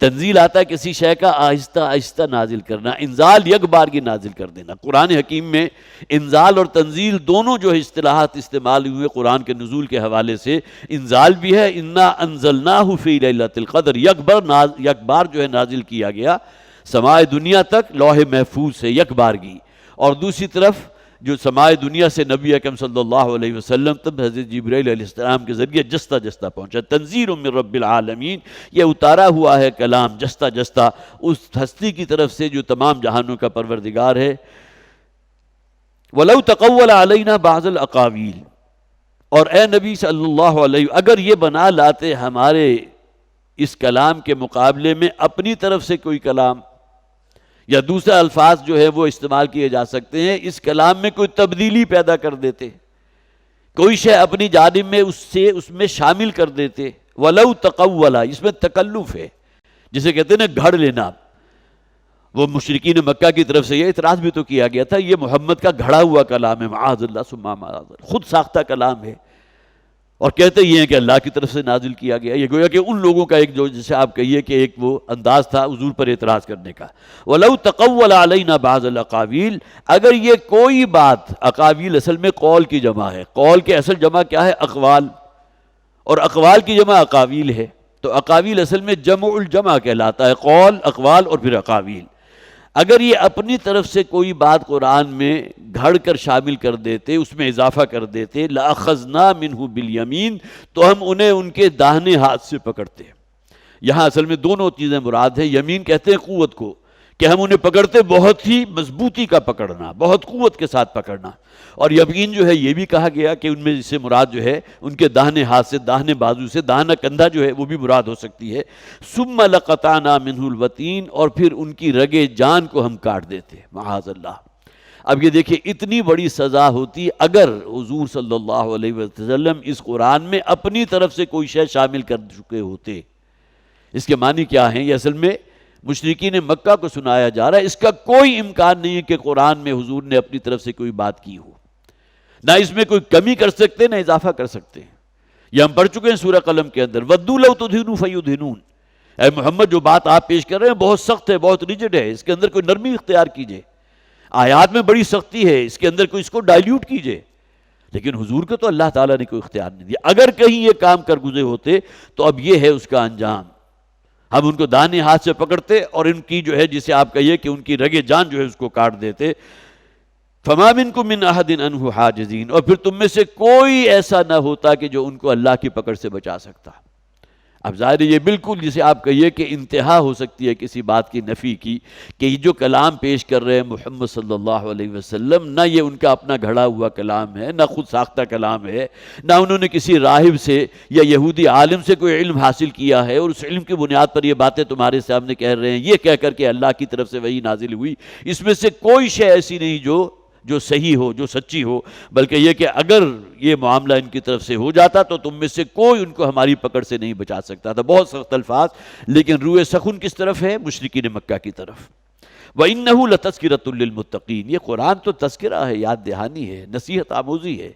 تنزیل آتا ہے کسی شے کا آہستہ آہستہ نازل کرنا، انزال یک بارگی نازل کر دینا۔ قرآن حکیم میں انزال اور تنزیل دونوں جو اصطلاحات استعمال ہوئے قرآن کے نزول کے حوالے سے، انزال بھی ہے انا انزلناہ فی لیلۃ القدر، یک بار جو ہے نازل کیا گیا سماع دنیا تک لوح محفوظ سے یک بارگی، اور دوسری طرف جو سماع دنیا سے نبی اکرم صلی اللہ علیہ وسلم تب حضرت جبرائیل علیہ السلام کے ذریعے جستہ جستہ پہنچا۔ تنزیل من رب العالمین، یہ اتارا ہوا ہے کلام جستہ جستہ اس ہستی کی طرف سے جو تمام جہانوں کا پروردگار ہے۔ وَلَوْ تَقَوَّلَ عَلَيْنَا بَعْضَ الْأَقَاوِيلِ، اور اے نبی صلی اللہ علیہ، اگر یہ بنا لاتے ہمارے اس کلام کے مقابلے میں اپنی طرف سے کوئی کلام، یا دوسرا الفاظ جو ہے وہ استعمال کیے جا سکتے ہیں، اس کلام میں کوئی تبدیلی پیدا کر دیتے، کوئی شے اپنی جانب میں اس میں شامل کر دیتے۔ وَلَوْ تَقَوَّلَ، اس میں تکلف ہے، جسے کہتے ہیں نا گھڑ لینا۔ وہ مشرکین مکہ کی طرف سے یہ اعتراض بھی تو کیا گیا تھا یہ محمد کا گھڑا ہوا کلام ہے، معاذ اللہ ثم معاذ اللہ، خود ساختہ کلام ہے، اور کہتے یہ ہیں کہ اللہ کی طرف سے نازل کیا گیا۔ یہ گویا کہ ان لوگوں کا ایک جو جسے آپ کہیے کہ ایک وہ انداز تھا حضور پر اعتراض کرنے کا۔ وَلَوْ تَقَوَّلَ عَلَيْنَا بَعْضَ الْأَقَاوِيلِ، اگر یہ کوئی بات، اقاویل اصل میں قول کی جمع ہے، قول کے اصل جمع کیا ہے؟ اقوال، اور اقوال کی جمع اقاویل ہے، تو اقاویل اصل میں جمع الجمع کہلاتا ہے، قول، اقوال اور پھر اقاویل۔ اگر یہ اپنی طرف سے کوئی بات قرآن میں گھڑ کر شامل کر دیتے، اس میں اضافہ کر دیتے، لَأَخَذْنَا مِنْهُ بِالْيَمِينِ، تو ہم انہیں ان کے داہنے ہاتھ سے پکڑتے۔ یہاں اصل میں دونوں چیزیں مراد ہیں، یمین کہتے ہیں قوت کو، کہ ہم انہیں پکڑتے بہت ہی مضبوطی کا پکڑنا، بہت قوت کے ساتھ پکڑنا، اور یمین جو ہے یہ بھی کہا گیا کہ ان میں جس سے مراد جو ہے ان کے داہنے ہاتھ سے، داہنے بازو سے، داہنا کندھا جو ہے وہ بھی مراد ہو سکتی ہے۔ ثم لقطعنا منہ الوتین، اور پھر ان کی رگے جان کو ہم کاٹ دیتے، معاذ اللہ۔ اب یہ دیکھیں اتنی بڑی سزا ہوتی اگر حضور صلی اللہ علیہ وسلم اس قرآن میں اپنی طرف سے کوئی شے شامل کر چکے ہوتے۔ اس کے معنی کیا ہیں؟ یہ اصل میں مشرکین مکہ کو سنایا جا رہا ہے، اس کا کوئی امکان نہیں ہے کہ قرآن میں حضور نے اپنی طرف سے کوئی بات کی ہو، نہ اس میں کوئی کمی کر سکتے نہ اضافہ کر سکتے ہیں۔ یہ ہم پڑھ چکے ہیں سورہ قلم کے اندر، وَدُّوا لَوْ تُدْهِنُوا فَيُدْهِنُونَ۔ اے محمد جو بات آپ پیش کر رہے ہیں بہت سخت ہے، بہت ریجڈ ہے، اس کے اندر کوئی نرمی اختیار کیجئے، آیات میں بڑی سختی ہے، اس کے اندر کوئی اس کو ڈائلیوٹ کیجئے، لیکن حضور کو تو اللہ تعالیٰ نے کوئی اختیار نہیں دیا۔ اگر کہیں یہ کام کر گزرے ہوتے تو اب یہ ہے اس کا انجام، ہم ان کو داہنے ہاتھ سے پکڑتے اور ان کی جو ہے جسے آپ کہیے کہ ان کی رگے جان جو ہے اس کو کاٹ دیتے۔ فَمَا مِنْكُم مِّنْ أَحَدٍ عَنْهُ حَاجِزِينَ، اور پھر تم میں سے کوئی ایسا نہ ہوتا کہ جو ان کو اللہ کی پکڑ سے بچا سکتا۔ اب ظاہر ہے یہ بالکل جسے آپ کہیے کہ انتہا ہو سکتی ہے کسی بات کی نفی کی، کہ یہ جو کلام پیش کر رہے ہیں محمد صلی اللہ علیہ وسلم، نہ یہ ان کا اپنا گھڑا ہوا کلام ہے، نہ خود ساختہ کلام ہے، نہ انہوں نے کسی راہب سے یا یہودی عالم سے کوئی علم حاصل کیا ہے اور اس علم کی بنیاد پر یہ باتیں تمہارے سامنے کہہ رہے ہیں، یہ کہہ کر کے اللہ کی طرف سے وحی نازل ہوئی۔ اس میں سے کوئی شے ایسی نہیں جو صحیح ہو، جو سچی ہو، بلکہ یہ کہ اگر یہ معاملہ ان کی طرف سے ہو جاتا تو تم میں سے کوئی ان کو ہماری پکڑ سے نہیں بچا سکتا تھا۔ بہت سخت الفاظ، لیکن روئے سخن کس طرف ہے؟ مشرکین مکہ کی طرف۔ وَإِنَّهُ لَتَذْكِرَةٌ لِّلْمُتَّقِينَ، یہ قرآن تو تذکرہ ہے، یاد دہانی ہے، نصیحت آموزی ہے،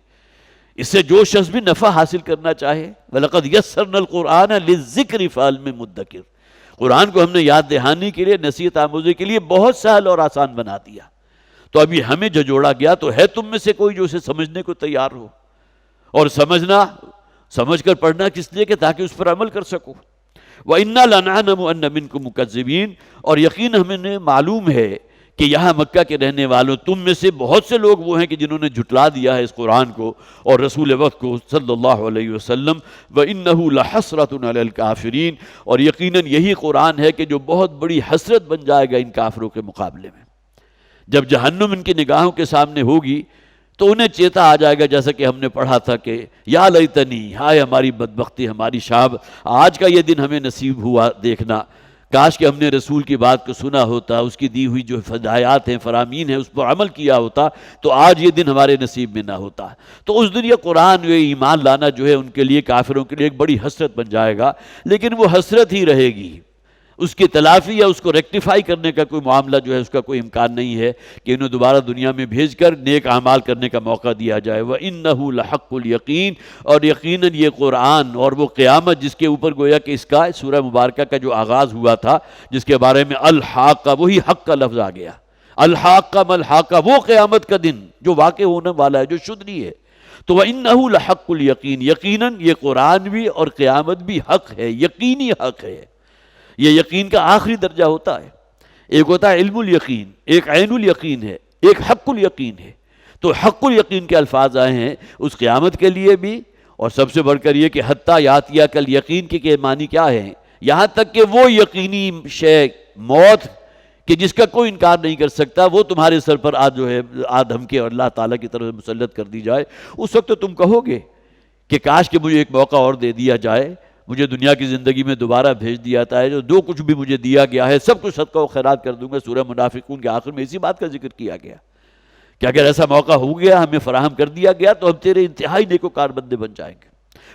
اس سے جو شخص بھی نفع حاصل کرنا چاہے۔ وَلَقَدْ يَسَّرْنَا الْقُرْآنَ لِلذِّكْرِ فَهَلْ مِن مُدَّكِرٍ، قرآن کو ہم نے یاد دہانی کے لیے، نصیحت آموزی کے لیے بہت سہل اور آسان بنا دیا۔ تو ابھی ہمیں جو جوڑا گیا تو ہے تم میں سے کوئی جو اسے سمجھنے کو تیار ہو، اور سمجھ کر پڑھنا کس لیے کہ تاکہ اس پر عمل کر سکو۔ وَإِنَّا لَنَعْلَمُ أَنَّ مِنْكُمْ مُكَذِّبِينَ، اور یقین ہمیں معلوم ہے کہ یہاں مکہ کے رہنے والوں تم میں سے بہت سے لوگ وہ ہیں کہ جنہوں نے جھٹلا دیا ہے اس قرآن کو اور رسول وقت کو صلی اللہ علیہ وسلم۔ وَإِنَّهُ لَحَسْرَةٌ عَلَى الْكَافِرِينَ، اور یقیناً یہی قرآن ہے کہ جو بہت بڑی حسرت بن جائے گا ان کافروں کے مقابلے میں۔ جب جہنم ان کی نگاہوں کے سامنے ہوگی تو انہیں چیتا آ جائے گا، جیسا کہ ہم نے پڑھا تھا کہ یا لیتنی، ہائے ہماری بدبختی، ہماری شام، آج کا یہ دن ہمیں نصیب ہوا دیکھنا، کاش کہ ہم نے رسول کی بات کو سنا ہوتا، اس کی دی ہوئی جو ہدایات ہیں، فرامین ہیں، اس پر عمل کیا ہوتا تو آج یہ دن ہمارے نصیب میں نہ ہوتا۔ تو اس دن یہ قرآن، یہ ایمان لانا جو ہے ان کے لیے، کافروں کے لیے ایک بڑی حسرت بن جائے گا، لیکن وہ حسرت ہی رہے گی، اس کی تلافی یا اس کو ریکٹیفائی کرنے کا کوئی معاملہ جو ہے اس کا کوئی امکان نہیں ہے کہ انہیں دوبارہ دنیا میں بھیج کر نیک اعمال کرنے کا موقع دیا جائے۔ وَإِنَّهُ لَحَقُّ الْيَقِينَ، اور یقیناً یہ قرآن اور وہ قیامت جس کے اوپر گویا کہ اس کا سورہ مبارکہ کا جو آغاز ہوا تھا، جس کے بارے میں الحاقہ، وہی حق کا لفظ آ گیا، الحاقہ ملحاقہ، وہ قیامت کا دن جو واقع ہونے والا ہے، جو شدنی ہے۔ تو وَإِنَّهُ لَحَقُّ الْيَقِينَ، یقیناً یہ قرآن بھی اور قیامت بھی حق ہے، یقینی حق ہے۔ یہ یقین کا آخری درجہ ہوتا ہے، ایک ہوتا ہے علم الیقین، ایک عین الیقین ہے، ایک حق الیقین ہے۔ تو حق الیقین کے الفاظ آئے ہیں اس قیامت کے لیے بھی، اور سب سے بڑھ کر یہ کہ حتیٰ یاتیہ کل یقین کے معنی کیا ہے؟ یہاں تک کہ وہ یقینی شے موت کہ جس کا کوئی انکار نہیں کر سکتا، وہ تمہارے سر پر آج جو ہے ہم کے اور اللہ تعالیٰ کی طرف سے مسلط کر دی جائے، اس وقت تو تم کہو گے کہ کاش کہ مجھے ایک موقع اور دے دیا جائے، مجھے دنیا کی زندگی میں دوبارہ بھیج دیا جاتا ہے، جو کچھ بھی مجھے دیا گیا ہے سب کچھ صدقہ و خیرات کر دوں گا۔ سورہ منافقون کے آخر میں اسی بات کا ذکر کیا گیا کہ اگر ایسا موقع ہو گیا، ہمیں فراہم کر دیا گیا تو ہم تیرے انتہائی نیکوکار بندے بن جائیں گے۔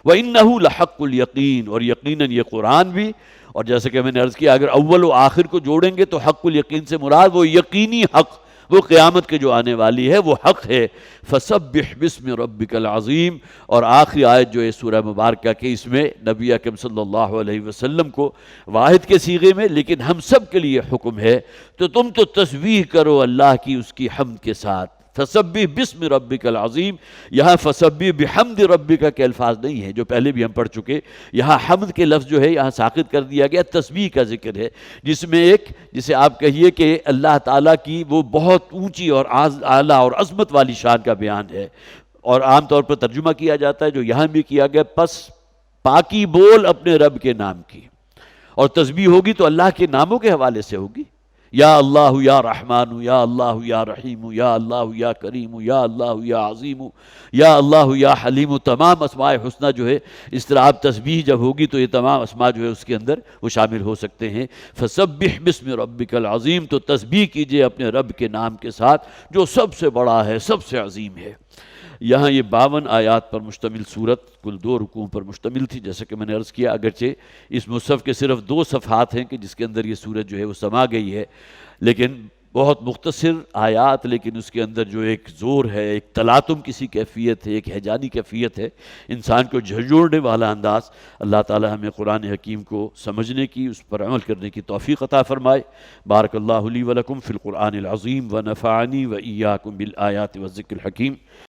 وَإِنَّهُ لَحَقُّ الْيَقِينَ، اور یقیناً یہ قرآن بھی، اور جیسے کہ میں نے عرض کیا اگر اول و آخر کو جوڑیں گے تو حق الیقین سے مراد وہ یقینی حق، وہ قیامت کے جو آنے والی ہے وہ حق ہے۔ فَسَبِّحْ بِاسْمِ رَبِّكَ الْعَظِيمِ، اور آخری آیت جو ہے سورہ مبارکہ کے، اس میں نبی اکرم صلی اللہ علیہ وسلم کو واحد کے صیغے میں، لیکن ہم سب کے لیے حکم ہے تو تم تو تسبیح کرو اللہ کی، اس کی حمد کے ساتھ۔ فَسَبِّحْ بِاسْمِ رَبِّكَ الْعَظِيمِ، یہاں فَسَبِّحْ بِحَمْدِ رَبِّكَ کے الفاظ نہیں ہیں جو پہلے بھی ہم پڑھ چکے، یہاں حمد کے لفظ جو ہے یہاں ساقط کر دیا گیا، تسبیح کا ذکر ہے، جس میں ایک جسے آپ کہیے کہ اللہ تعالیٰ کی وہ بہت اونچی اور اعلیٰ اور عظمت والی شان کا بیان ہے، اور عام طور پر ترجمہ کیا جاتا ہے جو یہاں بھی کیا گیا، پس پاکی بول اپنے رب کے نام کی، اور تسبیح ہوگی تو اللہ کے ناموں کے حوالے سے ہوگی، یا اللہ یا رحمان، یا اللہ یا رحیم، یا اللہ یا کریم، یا اللہ یا عظیم، یا اللہ یا حلیم، تمام اسماء حسنہ جو ہے اس طرح آپ تسبیح جب ہوگی تو یہ تمام اسماء جو ہے اس کے اندر وہ شامل ہو سکتے ہیں۔ فسبح باسم ربک العظیم، تو تسبیح کیجئے اپنے رب کے نام کے ساتھ جو سب سے بڑا ہے، سب سے عظیم ہے۔ یہاں یہ 52 آیات پر مشتمل صورت کل 2 رکوعوں پر مشتمل تھی، جیسا کہ میں نے عرض کیا اگرچہ اس مصحف کے صرف 2 صفحات ہیں کہ جس کے اندر یہ سورت جو ہے وہ سما گئی ہے، لیکن بہت مختصر آیات، لیکن اس کے اندر جو ایک زور ہے، ایک تلاطم کسی کیفیت ہے، ایک ہیجانی کیفیت ہے، انسان کو جھنجھوڑنے والا انداز۔ اللہ تعالی ہمیں قرآن حکیم کو سمجھنے کی، اس پر عمل کرنے کی توفیق عطا فرمائے۔ بارک اللہ لی ولکم فی القرآن العظیم ونفعنی وإیاکم بالآیات والذکر الحکیم۔